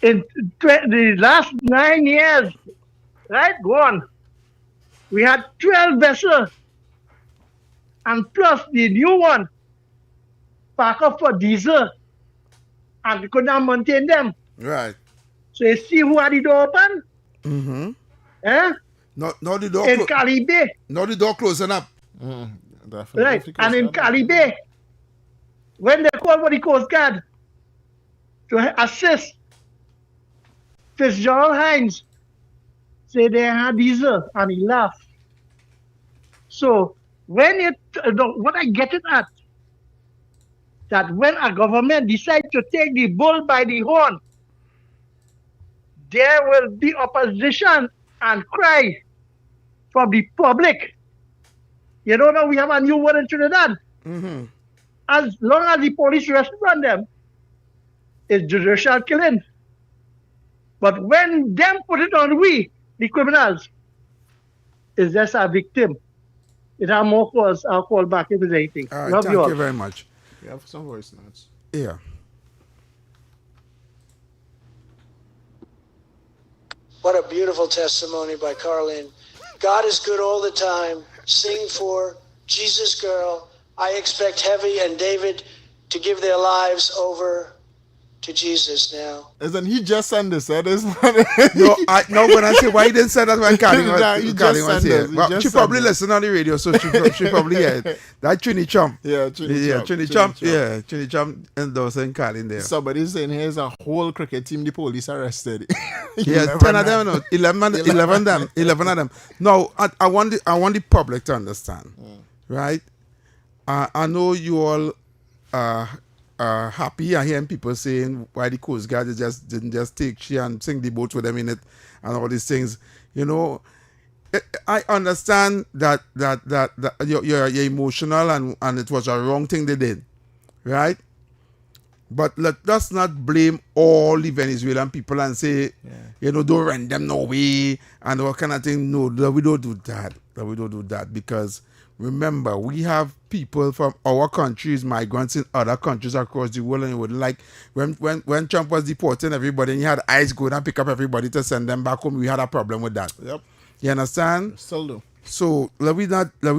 in the last 9 years, right, gone, we had 12 vessels, and plus the new one, pack up for diesel, and we could not maintain them. Right. So you see who had the door open? Eh? Not the door in Calibe. Not the door closing up. Right. And in Calibe, when they called for the Coast Guard to assist, Fitzgerald Hines said they had diesel, and he laughed. So when what I get it at, that when a government decides to take the bull by the horn, there will be opposition and cry from the public. You don't know we have a new word in Trinidad. As long as the police respond them, it's judicial killing. But when them put it on we, the criminals, it's just a victim. It have more cause. I'll call back if there's anything. All right, thank you very much. We have some voice notes. Yeah. What a beautiful testimony by Carlin. God is good all the time. Sing for Jesus Girl. I expect Heavy and David to give their lives over to Jesus now. Isn't he just sent this? No, when I say why he didn't say that when Carlin was here. Well, she probably listened on the radio, so she probably heard that Trini Chump. Yeah, Trini Chump. Yeah, Trini Chump endorsing Carlin there. Somebody's saying here's a whole cricket team the police arrested. Yes, 10 of them, no, 11 of them. No, I want the public to understand, right? I know you all happy. I hear people saying why the Coast Guard didn't just take she and sink the boat with them in it and all these things. You know, I understand that you're emotional and it was a wrong thing they did, right? But let's not blame all the Venezuelan people and say, don't rent them no way and all kind of thing. No, we don't do that. We don't do that because remember, we have people from our countries, migrants in other countries across the world, and you would like when Trump was deporting everybody, and he had ICE go and pick up everybody to send them back home. We had a problem with that. Yep. You understand? Still do. So let we not go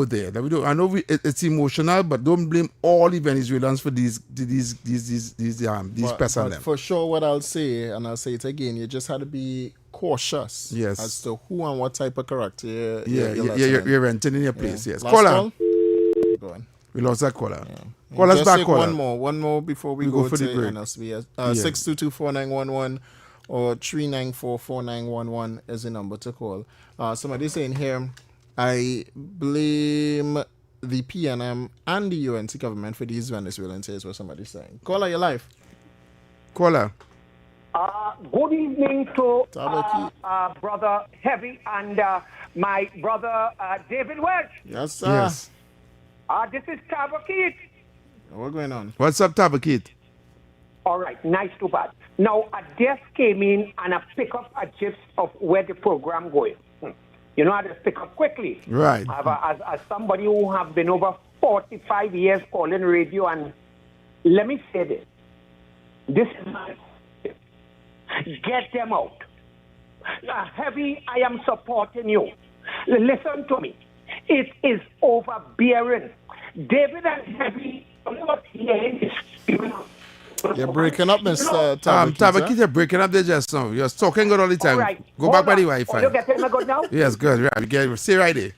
there. I know it's emotional, but don't blame all the Venezuelans for these pests on them. For sure, what I'll say, and I'll say it again, you just had to be cautious as to who and what type of character you're renting in your place. Yes. Last Caller. call? Go on. We lost that caller. Yeah. Call us Just back, take caller. One more before we go for to the break. NSB. 6224911 or 3944911 is the number to call. Somebody saying here, I blame the PNM and the UNC government for these Venezuelans. Here's what somebody's saying. Caller, your life. Caller. Good evening to Brother Heavy and my brother David Welch. Yes, sir. Yes. This is Tabakit. What's going on? What's up, Tabakit? All right, nice to bad. Now, I just came in and I pick up a gist of where the program going. You know, I just pick up quickly. Right. As somebody who have been over 45 years calling radio, and let me say this. This is my get them out. Heavy, I am supporting you. Listen to me. It is overbearing. David and Heavy, you're breaking up, Mr. Tabakit. Tabakit, you're breaking up there just now. You're talking good all the time. Right. Go back by the Wi-Fi. You getting me good now? Yes, good. Right. Stay right there.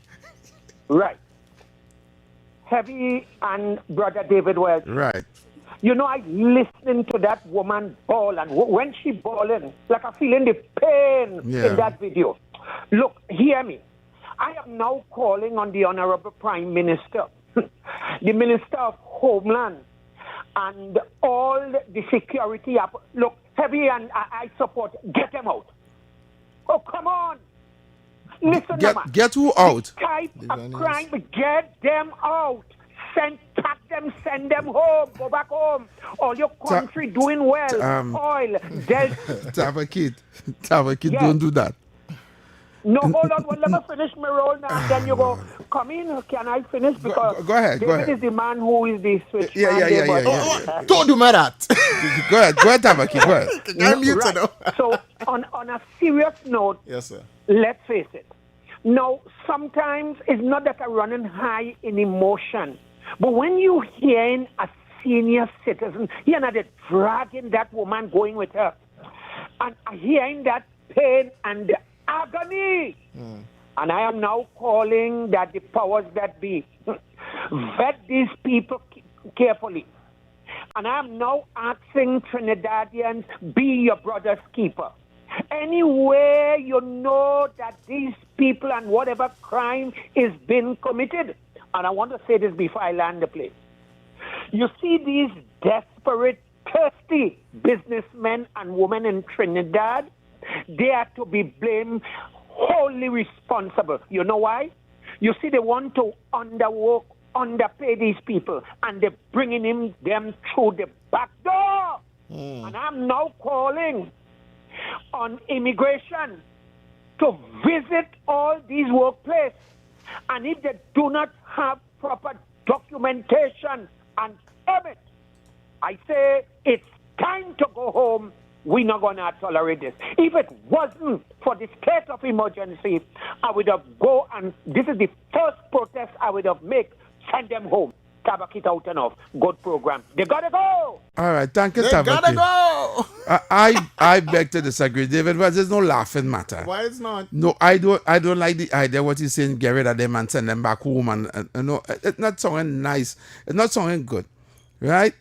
Right. Heavy and Brother David Welch. Right. You know, I listening to that woman bawl, and when she bawling, like I feeling the pain in that video. Look, hear me. I am now calling on the Honorable Prime Minister, the Minister of Homeland, and all the security. Look, Heavy and I support. Get them out. Oh, come on. Listen, get who out? This type of crime, get them out. Pack them, send them home. Go back home. All your country doing well. Oil, Tabakit, don't do that. No, hold on. Well, let me finish my role now, and then you go, come in. Can I finish? Because go ahead. David is the man who is the switch. Yeah. Don't do me that. Go ahead, Tabakit. Go ahead. I'm muted now. So, on a serious note, yes, sir. Let's face it. Now, sometimes it's not that I'm running high in emotion, but when you hearing a senior citizen, you're not dragging that woman going with her, and hearing that pain and the agony. And I am now calling that the powers that be vet these people carefully. And I am now asking Trinidadians, be your brother's keeper. Anywhere you know that these people and whatever crime is being committed, and I want to say this before I land the plane. You see these desperate, thirsty businessmen and women in Trinidad, they are to be blamed, wholly responsible. You know why? You see, they want to underpay these people, and they're bringing them through the back door. And I'm now calling on immigration to visit all these workplaces. And if they do not have proper documentation and permit, I say it's time to go home. We're not going to tolerate this. If it wasn't for the state of emergency, I would have go, and this is the first protest I would have made, send them home. Tabakit out and off. Good program. They gotta go. All right, thank you, They Tabakit. gotta go. I beg to disagree, David, but there's no laughing matter. Why it's not? No, I don't like the idea what he's saying, get rid of them and send them back home, and no, it's not sounding nice. It's not sounding good. Right?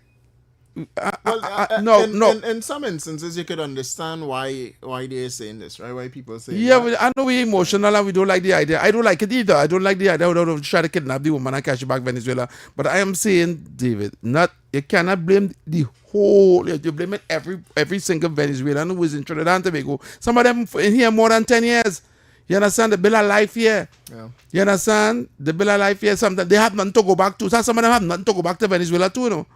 In some instances, you could understand why they're saying this, right? Why people say that. I know we're emotional and we don't like the idea. I don't like it either. I don't like the idea of try to kidnap the woman and cash her back Venezuela. But I am saying, David, you cannot blame the whole. You blame it every single Venezuelan who is in Trinidad and Tobago. Some of them in here more than 10 years. You understand the bill of life here? Yeah. You understand the bill of life here? Sometimes they have nothing to go back to. Some of them have nothing to go back to Venezuela too, you know.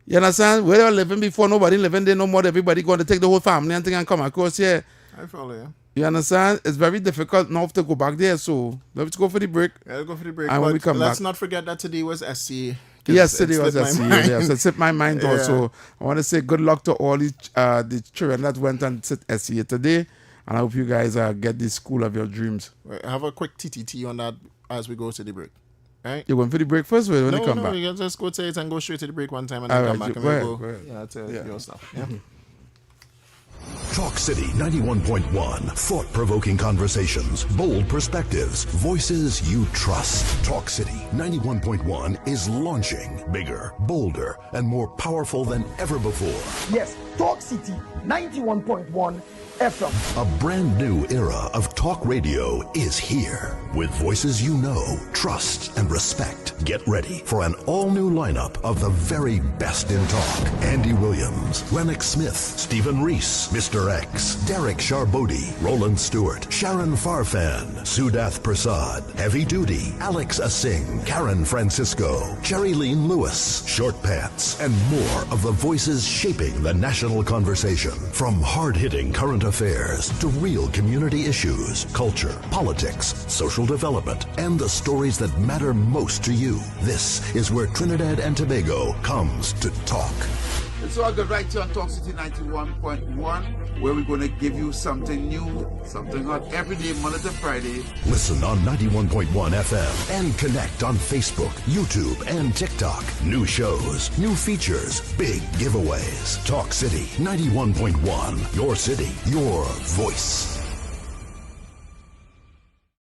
You understand? Where they were living before, nobody living there no more. Everybody going to take the whole family and thing and come across here. I follow you. You understand? It's very difficult now to go back there. So let's go for the break. Yeah, let's go for the break. And when we come let's back, not forget that today was SCA. Yes, today was SCA. Yes, it slipped my mind Yeah. also. I want to say good luck to all the children that went and sit SCA today. And I hope you guys get the school of your dreams. Right, have a quick TTT on that as we go to the break. Right? You going for the break first or when you come back? No, you can just go to it and go straight to the break one time and All then right, come back go and ahead, we'll go ahead. to your stuff. Yeah. Talk City 91.1. Thought-provoking conversations, bold perspectives, voices you trust. Talk City 91.1 is launching bigger, bolder, and more powerful than ever before. Yes, Talk City 91.1 FM. A brand new era of talk radio is here. With voices you know, trust, and respect. Get ready for an all-new lineup of the very best in talk. Andy Williams, Lennox Smith, Stephen Reese, Mr. X, Derek Charbodi, Roland Stewart, Sharon Farfan, Sudath Prasad, Heavy Duty, Alex Asing, Karen Francisco, Cherry Lean Lewis, Short Pants, and more of the voices shaping the national conversation. From hard-hitting current affairs to real community issues, culture, politics, social development, and the stories that matter most to you. This is where Trinidad and Tobago comes to talk. It's all good right here on Talk City 91.1, where we're going to give you something new, something hot every day, Monday to Friday. Listen on 91.1 FM and connect on Facebook, YouTube, and TikTok. New shows, new features, big giveaways. Talk City 91.1. Your city, your voice.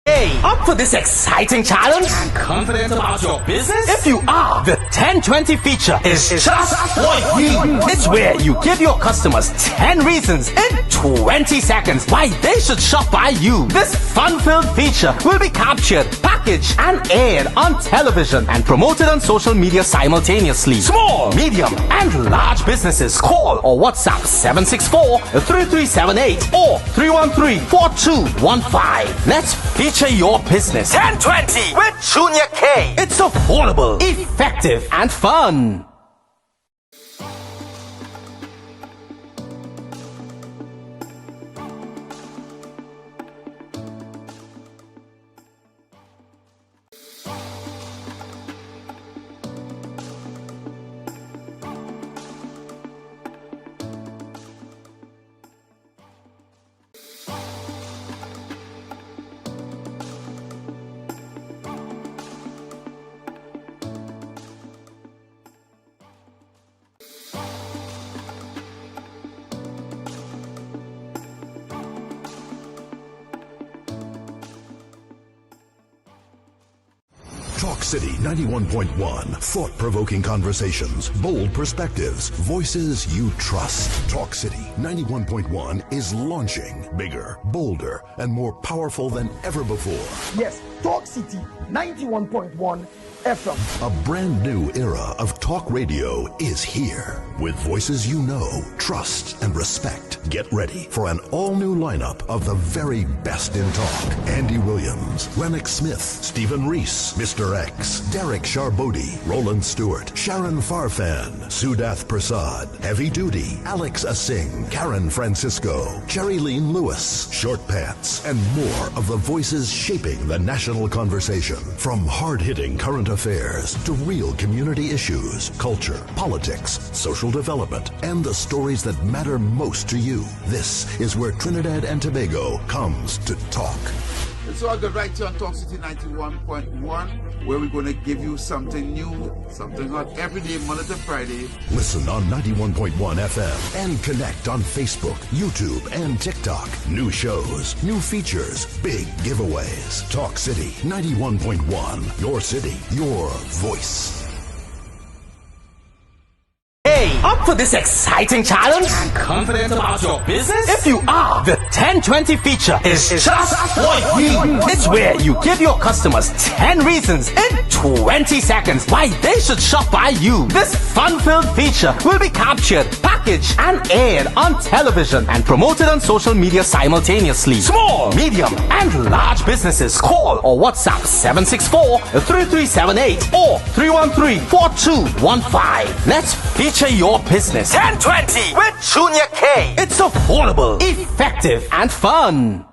Hey, Up for this exciting challenge? And confident about your business? If you are, the 1020 feature is just for you. It's where you give your customers 10 reasons in 20 seconds why they should shop by you. This fun-filled feature will be captured, packaged, and aired on television and promoted on social media simultaneously. Small, medium, and large businesses call or WhatsApp 764-3378 or 313-4215. Let's feature your business. 1020 with Junior K. It's affordable, effective, and fun. Talk City 91.1. Thought-provoking conversations, bold perspectives, voices you trust. Talk City 91.1 is launching bigger, bolder, and more powerful than ever before. Yes, Talk City 91.1 FM. A brand new era of talk radio is here. With voices you know, trust, and respect. Get ready for an all-new lineup of the very best in talk. Andy Williams, Lennox Smith, Stephen Reese, Mr. X, Derek Charbodi, Roland Stewart, Sharon Farfan, Sudath Prasad, Heavy Duty, Alex Asing, Karen Francisco, Cherry Lean Lewis, Short Pants, and more of the voices shaping the national conversation. From hard-hitting current affairs to real community issues, culture, politics, social development, and the stories that matter most to you. This is where Trinidad and Tobago comes to talk. It's all good right here on Talk City 91.1, where we're going to give you something new, something hot every day, Monday to Friday. Listen on 91.1 FM and connect on Facebook, YouTube, and TikTok. New shows, new features, big giveaways. Talk City 91.1. Your city, your voice. Hey, up for this exciting challenge? And confident about your business? If you are, the 1020 feature is just for you. It's where you give your customers 10 reasons in 20 seconds why they should shop by you. This fun-filled feature will be captured, packaged, and aired on television and promoted on social media simultaneously. Small, medium, and large businesses call or WhatsApp 764-3378 or 313-4215. Let's feature your business. 1020 with Junior K. It's affordable, effective, and fun.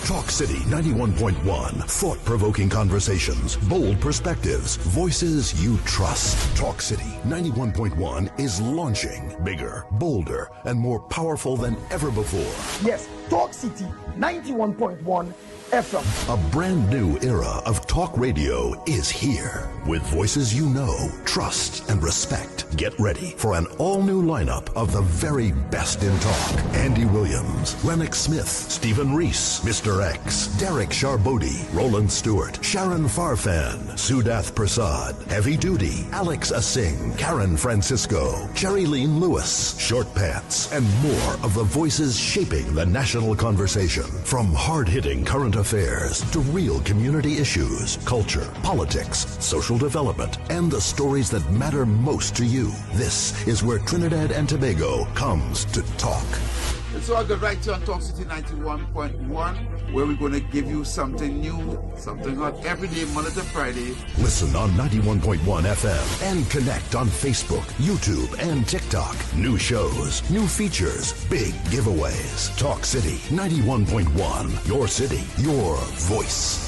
Talk City 91.1. Thought-provoking conversations, bold perspectives, voices you trust. Talk City 91.1 is launching bigger, bolder, and more powerful than ever before. Yes, Talk City 91.1 FM. A brand new era of talk radio is here. With voices you know, trust, and respect. Get ready for an all-new lineup of the very best in talk. Andy Williams, Lennox Smith, Stephen Reese, Mr. X, Derek Charbodi, Roland Stewart, Sharon Farfan, Sudath Prasad, Heavy Duty, Alex Asing, Karen Francisco, Cherry Lean Lewis, Short Pants, and more of the voices shaping the national conversation. From hard-hitting current affairs to real community issues, culture, politics, social development, and the stories that matter most to you. This is where Trinidad and Tobago comes to talk. It's all good right here on Talk City 91.1, where we're going to give you something new, something hot every day, Monday to Friday. Listen on 91.1 FM and connect on Facebook, YouTube, and TikTok. New shows, new features, big giveaways. Talk City 91.1. Your city, your voice.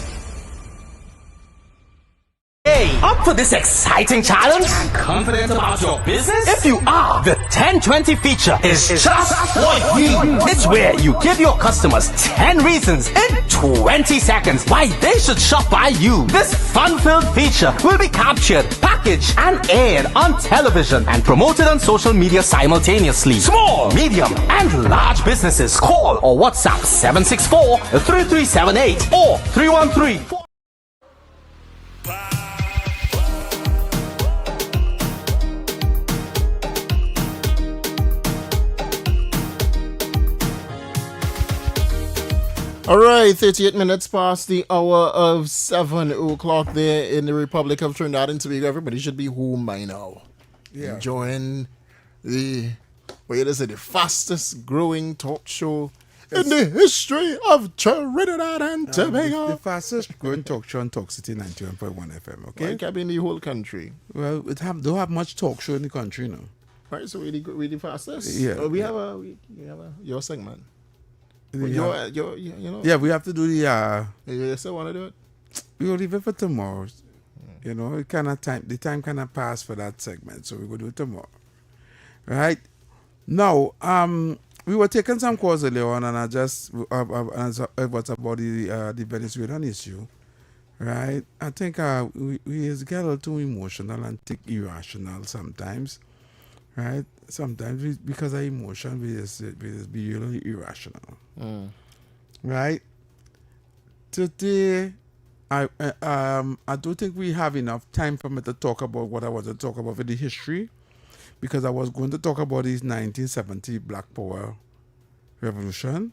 Hey, up for this exciting challenge? Confident about your business? If you are, the 1020 feature is just what you need. It's where you give your customers 10 reasons in 20 seconds why they should shop by you. This fun-filled feature will be captured, packaged, and aired on television and promoted on social media simultaneously. Small, medium, and large businesses call or WhatsApp 764-3378 or 313. All right, 38 minutes past the hour of 7 o'clock there in the Republic of Trinidad and Tobago. Everybody should be home by now. Yeah. Enjoying the fastest growing talk show in the history of Trinidad and Tobago. The fastest growing talk show on Talk City 91.1 FM, okay? Well, it can be in the whole country. Well, don't have much talk show in the country now. Right, so we the fastest? Yeah. We have your segment. Well, you know. Yeah, we have to do the. You still want to do it? We will leave it for tomorrow. You know, it the time kind of passed for that segment, so we will do it tomorrow. Right now, we were taking some calls earlier on, and I just what's about the Venezuelan issue, right? I think we get a little too emotional and think irrational sometimes, right? Sometimes because of emotion, we just be really irrational. Right? Today, I don't think we have enough time for me to talk about what I want to talk about for the history, because I was going to talk about this 1970 Black Power Revolution,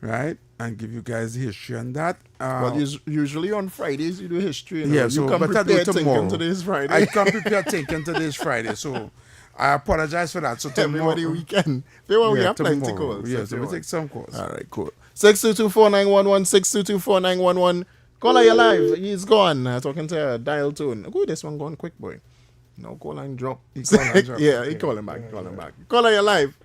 right? And give you guys the history on that. Well, usually on Fridays you do history. You know? Yeah, so you come but I do it prepared tomorrow. thinking today's Friday. I come prepared thinking today's Friday, so I apologize for that. So everybody weekend. We have plenty calls. Yeah, so we take some calls. All right, cool. 6224911, 6224911. Caller, you live. He's gone. Talking to a dial tone. Ooh, this one gone quick, boy. No, call line drop. Yeah, he calling back. Caller, you live.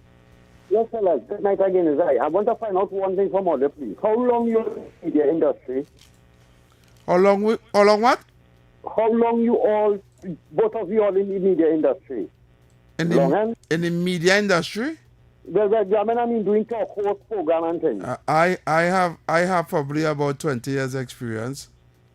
Yes, hello. Good night again, is I want to find out one thing from other, please. How long you in the media industry? How long what? How long you all, both of you all in the media industry? In the media industry? Well, I mean doing talk host program and things. I have probably about 20 years experience.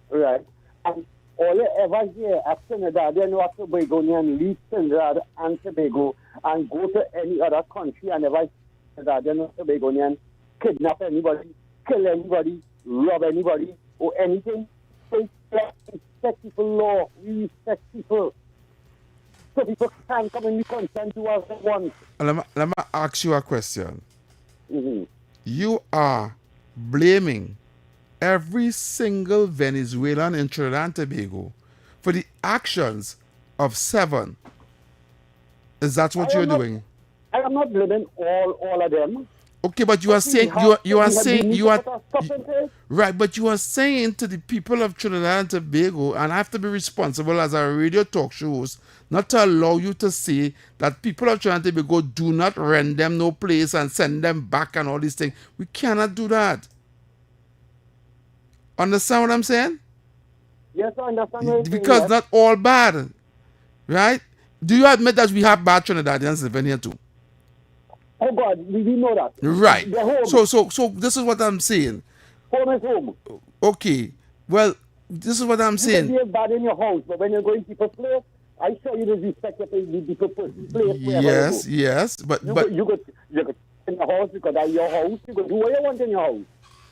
Right. And all you ever hear at Trinidad, you know, Tobagonian leave Trinidad and Tobago and go to any other country and ever Trinidad, you know, Tobagonian kidnap anybody, kill anybody, rob anybody, or anything. We respect people law. We respect people. So people can come and be concerned to us at once. Let me ask you a question. Mm-hmm. You are blaming every single Venezuelan in Trinidad and Tobago for the actions of 7. Is that what you're doing? I am not blaming all of them. Okay, but you are saying right, but you are saying to the people of Trinidad and Tobago, and I have to be responsible as a radio talk show host, not to allow you to say that people of Trinidad and Tobago do not rent them no place and send them back and all these things. We cannot do that. Understand what I'm saying? Yes, I understand. Because not all bad, right? Do you admit that we have bad Trinidadians living here too? Oh God, we know that. Right. So this is what I'm saying. Home is home. Okay. Well, this is what I'm saying. You can be bad in your house, but when you're going to people's place, I show you the respect that the people's place. Yes, but you go in the house because that's your house. You go do what you want in your house.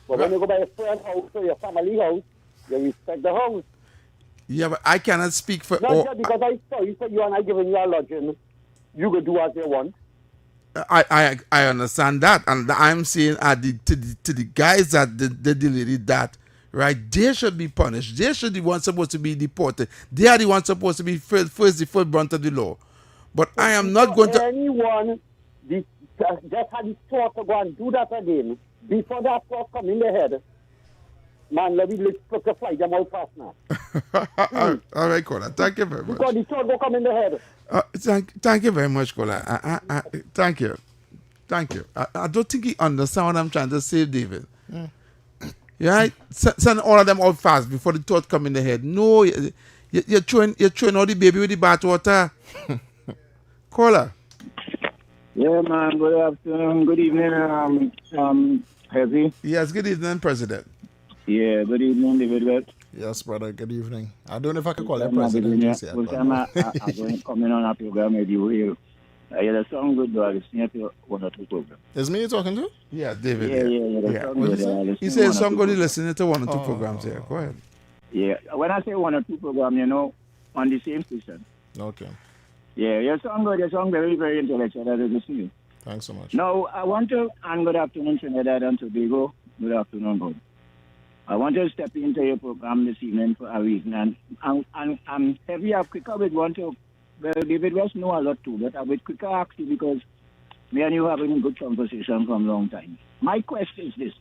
But when you go by your friend's house or your family house, you respect the house. Yeah, but I cannot speak for all. Not just because I saw you, so you and I giving you a lodging, you go do as you want. I understand that, and I'm saying to the guys that did the lady that, right? They should be punished. They should be the ones supposed to be deported. They are the ones supposed to be first the full brunt of the law. But I am not going to anyone. The just had the thought to go and do that again, before that thought come in the head, man, let's fly them out fast now. All right, Kola. Thank you very much. Because the thought will come in the head. Thank you very much, Kola. Thank you. Thank you. I don't think he understands what I'm trying to say, David. Mm. Right? Send all of them out fast before the thought come in the head. No, you're throwing all the baby with the bath water. Kola. Yeah, man. Good afternoon. Good evening, Heavy. Yes, good evening, President. Yeah, good evening, David Welch. Yes, brother. Good evening. I don't know if I could call you I'm president just yet. First time I'm going coming on a program with you here. The song good, but I listen to one or two programs. Is me you talking to? Yeah, David. Yeah. The song good, He says somebody listening to one or two programs here. Go ahead. Yeah, when I say one or two programs, on the same station. Okay. Yeah, your song good. Your song very, very intellectual. I listen to you. Thanks so much. Now, I want to, and good afternoon, Trinidad and Tobago. Good afternoon, God. I want to step into your program this evening for a reason. And I'm heavy up quicker with one to, well, David West know a lot too, but I will quicker ask you because me and you having a good conversation from a long time. My question is this.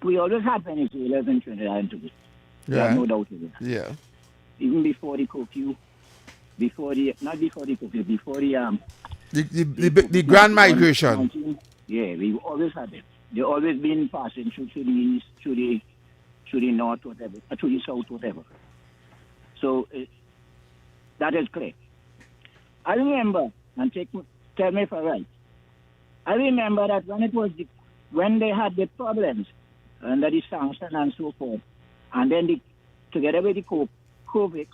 We always had Venezuelans in Trinidad and Tobago. There's no doubt about that. Yeah. Even before the curfew, before the Grand Migration. Yeah, we always had it. They always been passing through to the east, to the north, whatever, to the south, whatever. So that is correct. I remember, and tell me if I'm right. I remember that when they had the problems under the sanction and so forth, and then together with the COVID,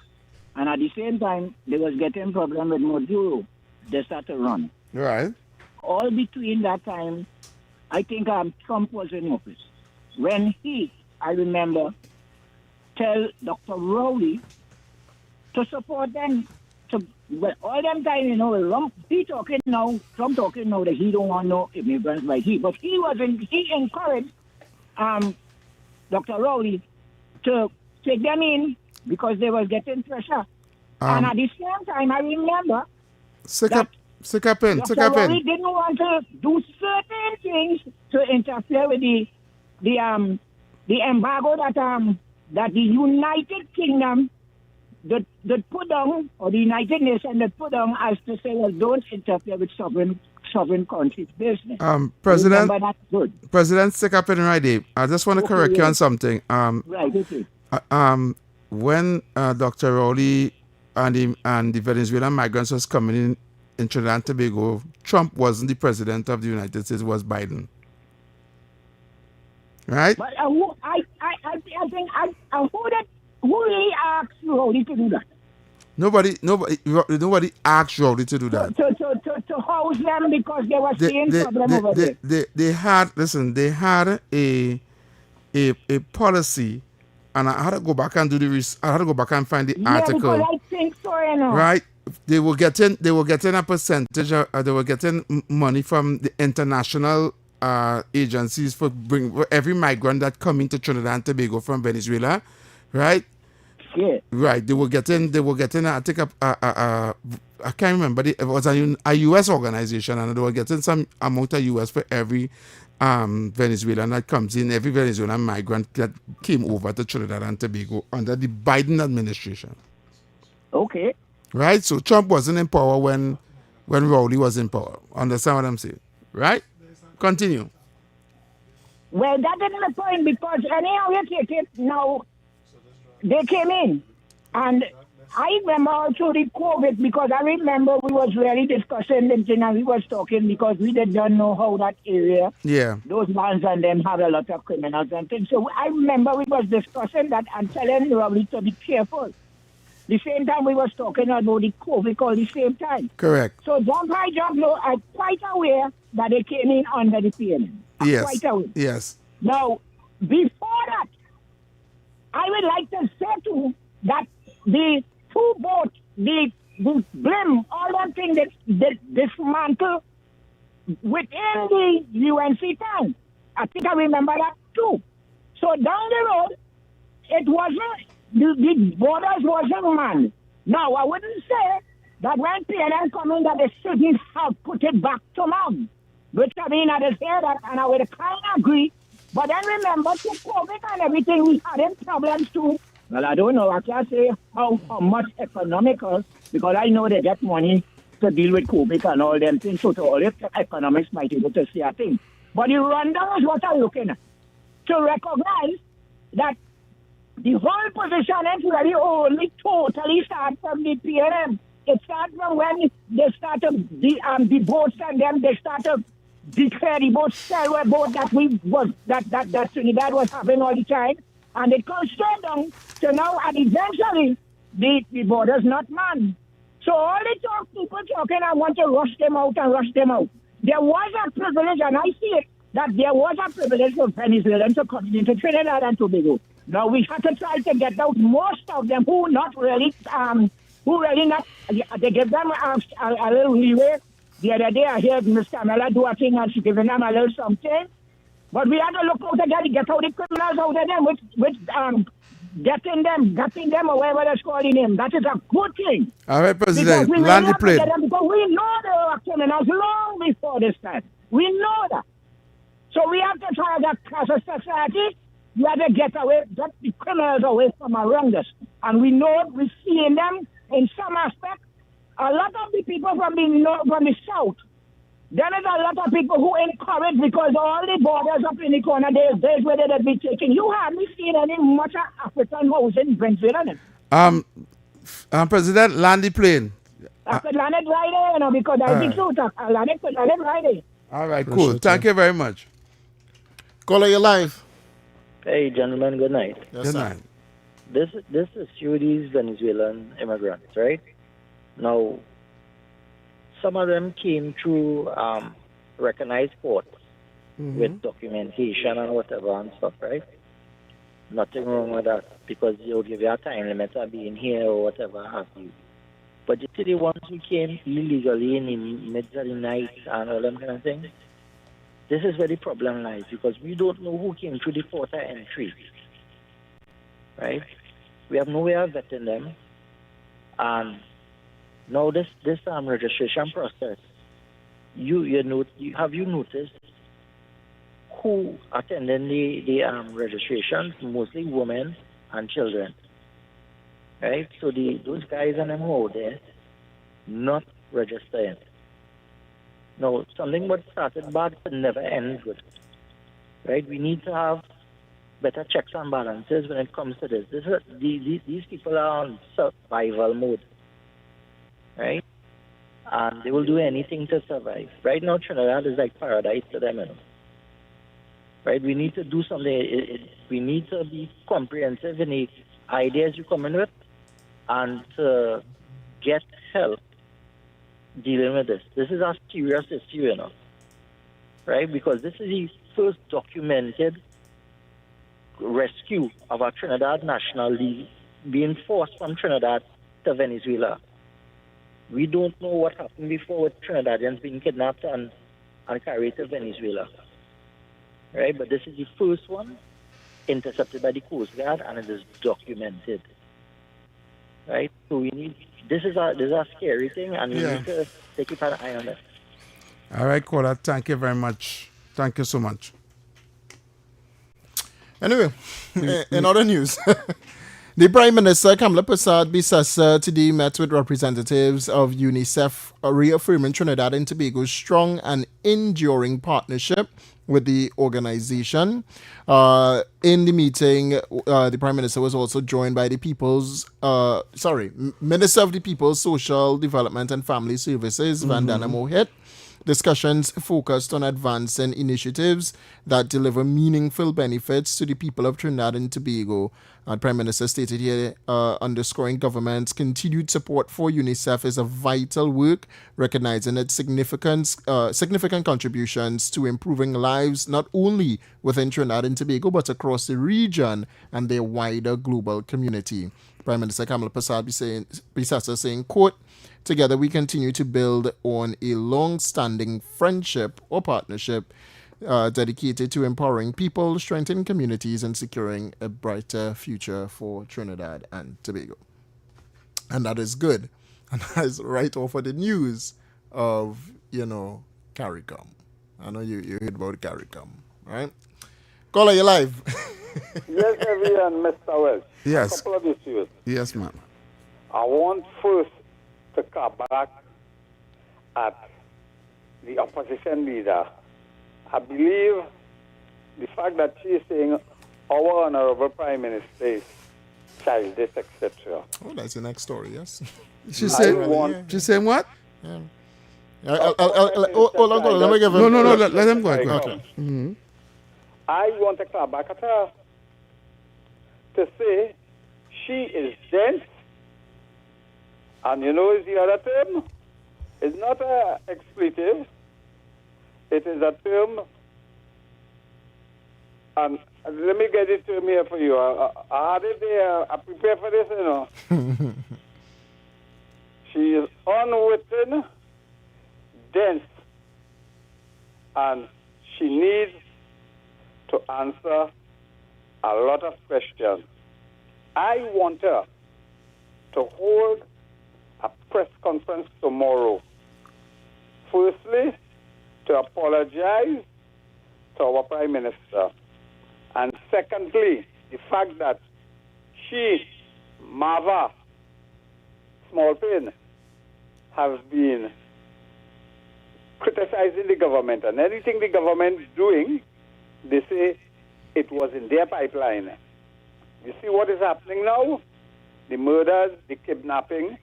and at the same time they was getting problem with Maduro, they started to run. Right. All between that time, I think Trump was in office. When I remember, tell Dr. Rowley to support them. All them time, Trump talking now that he don't want no immigrants like but he encouraged Dr. Rowley to take them in because they was getting pressure. And at the same time, I remember Dr. Rowley didn't want to do certain things to interfere with the embargo that the United Kingdom that put down, or the United Nations that put down, as to say, well, don't interfere with sovereign countries' business. President, remember that good. President, stick up in right there. I just want to correct you on something. Right, okay. When Dr. Rowley and the Venezuelan migrants was coming in Trinidad and Tobago, Trump wasn't the president of the United States, it was Biden. Right? But who really asked Rowley to do that? Nobody asked Rowley to do that. To house them because they were seeing problem over there. They had a policy, and I had to go back and do the research. I had to go back and find the article. Yeah, because I think so, Right? They were getting a percentage. They were getting money from the international agencies for every migrant that come into Trinidad and Tobago from Venezuela, right? Yeah. Right. They were getting. I think I can't remember. It was a U.S. organization, and they were getting some amount of U.S. for every Venezuelan that comes in, every Venezuelan migrant that came over to Trinidad and Tobago under the Biden administration. Okay. Right. So Trump wasn't in power when Rowley was in power. Understand what I'm saying? Right. Continue. Well, that isn't the point because anyhow you take it now, they came in. And I remember also the COVID because I remember we was really discussing this thing and we was talking because we didn't know how that area, those bands and them have a lot of criminals and things. So I remember we was discussing that and telling Rowley to be careful. The same time we was talking about the COVID all the same time. Correct. So jump low, I'm quite aware that they came in under the PNM. Yes. Quite aware. Yes. Now, before that, I would like to say too that the two boats, the blimp, all that thing that dismantled within the UNC town. I think I remember that too. So down the road, it wasn't, the borders wasn't manned. Now, I wouldn't say that when PNM come in that they shouldn't have put it back to man. Which I mean, I just hear that and I would kind of agree. But then remember, to COVID and everything, we had them problems too. Well, I don't know. I can't say how much economical, because I know they get money to deal with COVID and all them things. So to all the economics might be able to see a thing. But the rundown is what I'm looking at. To recognize that the whole position is really only totally start from the PLM. It starts from when they started the boats and then they started declare the boat sell boat that Trinidad was having all the time. And it comes straight down to now, and eventually the border's not manned. So all the people talking, I want to rush them out. There was a privilege, and I see it, that there was a privilege for Venezuelans to come into Trinidad and Tobago. Now we have to try to get out most of them who really not, they give them a little leeway. The other day I heard Mr. Miller do a thing and she giving them a little something. But we have to look out again, get out the criminals out of them with getting them or whatever they're calling them. That is a good thing. All right, President, land the plane. Because we know they were criminals long before this time. We know that. So we have to try that as a society. We have to get the criminals away from around us. And we know we're seeing them in some aspect. A lot of the people from the south, there is a lot of people who encourage, because all the borders up in the corner, there's where they'll be taking. You haven't seen any much African house in Venezuela. President, land the plane. I could land it right there, because I think so. I land it right there. All right, cool. Thank you very much. Caller, you live. Hey, gentlemen, good night. Yes, Good sir. night. This is these Venezuelan immigrants, right? Now, some of them came through recognized ports with documentation and whatever and stuff, right? Nothing wrong with that, because they'll give you a time limit of being here or whatever have you. But you see the ones who came illegally in the midst of the night and all them kind of things, this is where the problem lies, because we don't know who came through the port of entry, right? We have no way of vetting them. And now this registration process, have you noticed who attending the registrations? Mostly women and children, right? So those guys and them who are there not registering. Now, something what started bad can never end good, right? We need to have better checks and balances when it comes to this. These people are on survival mode, right? And they will do anything to survive. Right now, Trinidad is like paradise to them, right? We need to do something. We need to be comprehensive in the ideas you come in with and to get help dealing with this. This is a serious issue, right? Because this is the first documented rescue of a Trinidad national being forced from Trinidad to Venezuela. We don't know what happened before with Trinidadians being kidnapped and carried to Venezuela, right? But this is the first one intercepted by the Coast Guard, and it is documented, right? So we need. This is a scary thing, and we need to keep an eye on it. All right, caller. Thank you very much. Thank you so much. Anyway, in other news, the Prime Minister Kamala Prasad Bisasa today met with representatives of UNICEF, reaffirming Trinidad and Tobago's strong and enduring partnership with the organization. In the meeting, the Prime Minister was also joined by the Minister of the People's Social Development and Family Services, Vandana Mohit. Discussions focused on advancing initiatives that deliver meaningful benefits to the people of Trinidad and Tobago. Prime Minister stated here, underscoring government's continued support for UNICEF is a vital work, recognizing its significant contributions to improving lives not only within Trinidad and Tobago but across the region and their wider global community. Prime Minister Kamala Prasad Bisasa saying, quote, "Together we continue to build on a long-standing friendship or partnership dedicated to empowering people, strengthening communities, and securing a brighter future for Trinidad and Tobago." And that is good. And that is right off of the news of, CARICOM. I know you heard about CARICOM, right? Caller, you live. Yes, Heavy and Mr. Welch. Yes. A couple of issues. Yes, ma'am. I want first to come back at the opposition leader. I believe the fact that she is saying our honorable Prime Minister is childish, etc. Oh, that's the next story, yes. She's saying what? Yeah. Hold on, let me give him. No, let him go. Okay. Mm-hmm. I want to come back at her to say she is dense. And you know the other term? It's not an expletive. It is a term. And let me get it to me here for you. I had it there. I prepared for this, you know. She is unwitting, dense, and she needs to answer a lot of questions. I want her to hold a press conference tomorrow. Firstly, to apologize to our Prime Minister. And secondly, the fact that she, Mava, Smallpin, have been criticizing the government. And anything the government is doing, they say it was in their pipeline. You see what is happening now? The murders, the kidnapping,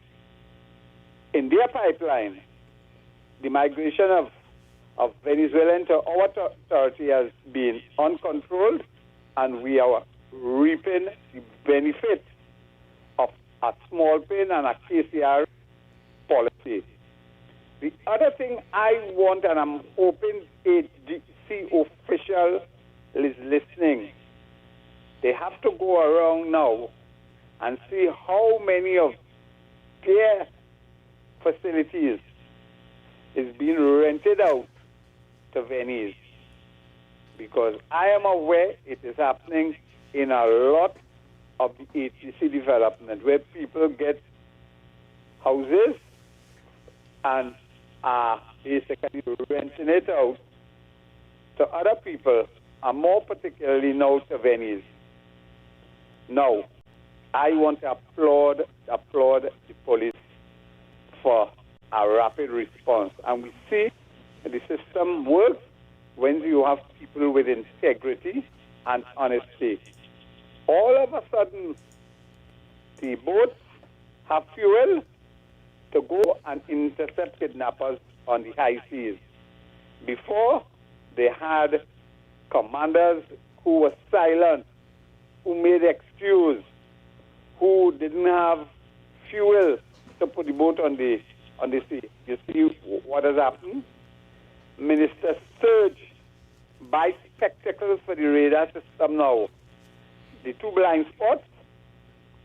in their pipeline. The migration of Venezuelans to our territory has been uncontrolled, and we are reaping the benefit of a small pin and a KCR policy. The other thing I want, and I'm hoping ADC official is listening, they have to go around now and see how many of their facilities is being rented out to Venice. Because I am aware it is happening in a lot of the ATC development where people get houses and are basically renting it out to other people, and more particularly now to Venice. Now, I want to applaud the police for a rapid response. And we see the system works when you have people with integrity and honesty. All of a sudden, the boats have fuel to go and intercept kidnappers on the high seas. Before, they had commanders who were silent, who made excuse, who didn't have fuel to put the boat on the sea. You see what has happened? Minister Sturge buys spectacles for the radar system now. The two blind spots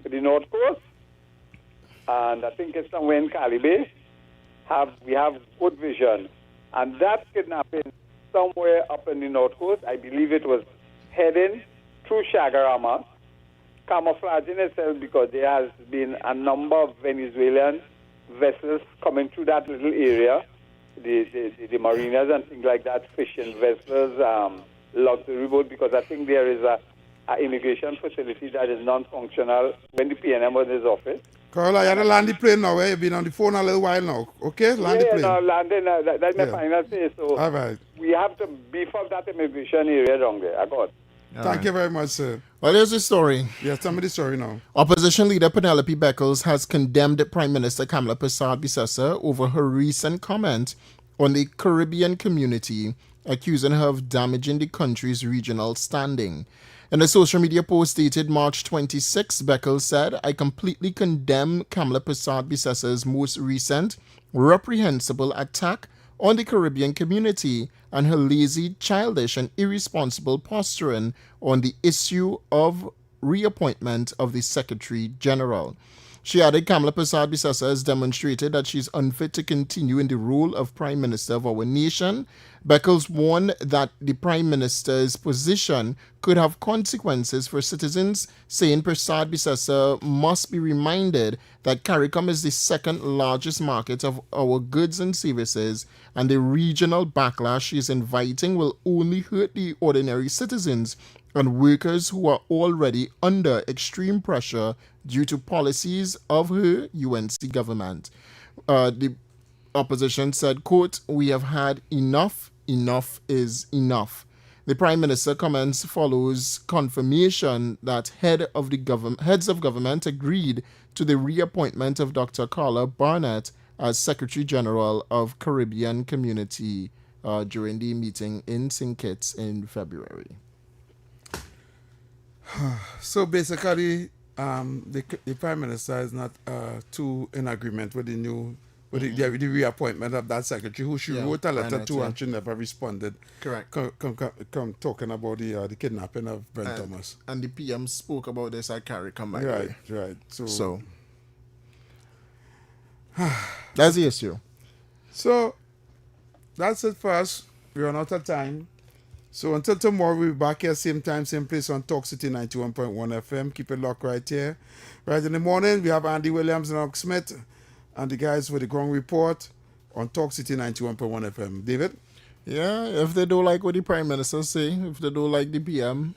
for the North Coast, and I think it's somewhere in Cali Bay, we have good vision. And that kidnapping somewhere up in the North Coast, I believe it was heading through Shagarama, camouflaging itself because there has been a number of Venezuelan vessels coming through that little area, the marinas and things like that, fishing vessels, luxury boats, because I think there is a immigration facility that is non-functional when the PNM was in his office. Carl, I had to land the plane now. You've been on the phone a little while now. Okay? Land the plane. No, landing. That's my final say. So all right. We have to beef up that immigration area down there. I got. Thank you very much, sir. Well, here's the story. Yeah, tell me the story now. Opposition leader Penelope Beckles has condemned Prime Minister Kamala Persad-Bissessar over her recent comment on the Caribbean community, accusing her of damaging the country's regional standing. In a social media post dated March 26, Beckles said, "I completely condemn Kamala Persad-Bissessar's most recent reprehensible attack on the Caribbean community and her lazy, childish, and irresponsible posturing on the issue of reappointment of the Secretary General." She added Kamala Persad-Bissessar has demonstrated that she's unfit to continue in the role of Prime Minister of our nation. Beckles warned that the Prime Minister's position could have consequences for citizens, saying Persad-Bissessar must be reminded that CARICOM is the second largest market of our goods and services, and the regional backlash she is inviting will only hurt the ordinary citizens and workers who are already under extreme pressure due to policies of her UNC government. The opposition said, quote, "We have had enough. Enough is enough." The Prime Minister comments follows confirmation that heads of government agreed to the reappointment of Dr. Carla Barnett as Secretary General of Caribbean Community during the meeting in St. Kitts in February. So basically, the Prime Minister is not too in agreement with the new, with the reappointment of that secretary, who she wrote a letter to and she never responded. Correct. Come talking about the kidnapping of Brent Thomas. And the PM spoke about this at CARICOM, by the way. Right. So that's the issue. So that's it for us. We run out of time. So until tomorrow, we'll be back here, same time, same place on Talk City 91.1 FM. Keep it locked right here. Right in the morning, we have Andy Williams and Og Smith and the guys with the ground report on Talk City 91.1 FM. David? Yeah, if they don't like what the Prime Minister say, if they don't like the PM,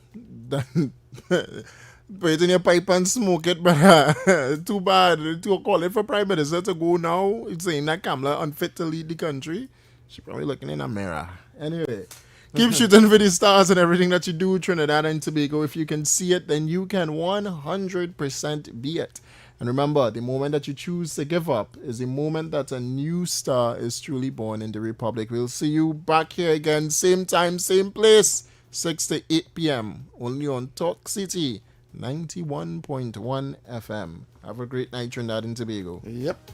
then put it in your pipe and smoke it, but too bad. To call it for Prime Minister to go now, it's saying that Kamala unfit to lead the country. She's probably looking in a mirror. Anyway. Keep shooting for the stars and everything that you do, Trinidad and Tobago. If you can see it, then you can 100% be it. And remember, the moment that you choose to give up is the moment that a new star is truly born in the Republic. We'll see you back here again, same time, same place, 6 to 8 p.m. only on Talk City 91.1 FM. Have a great night, Trinidad and Tobago. Yep.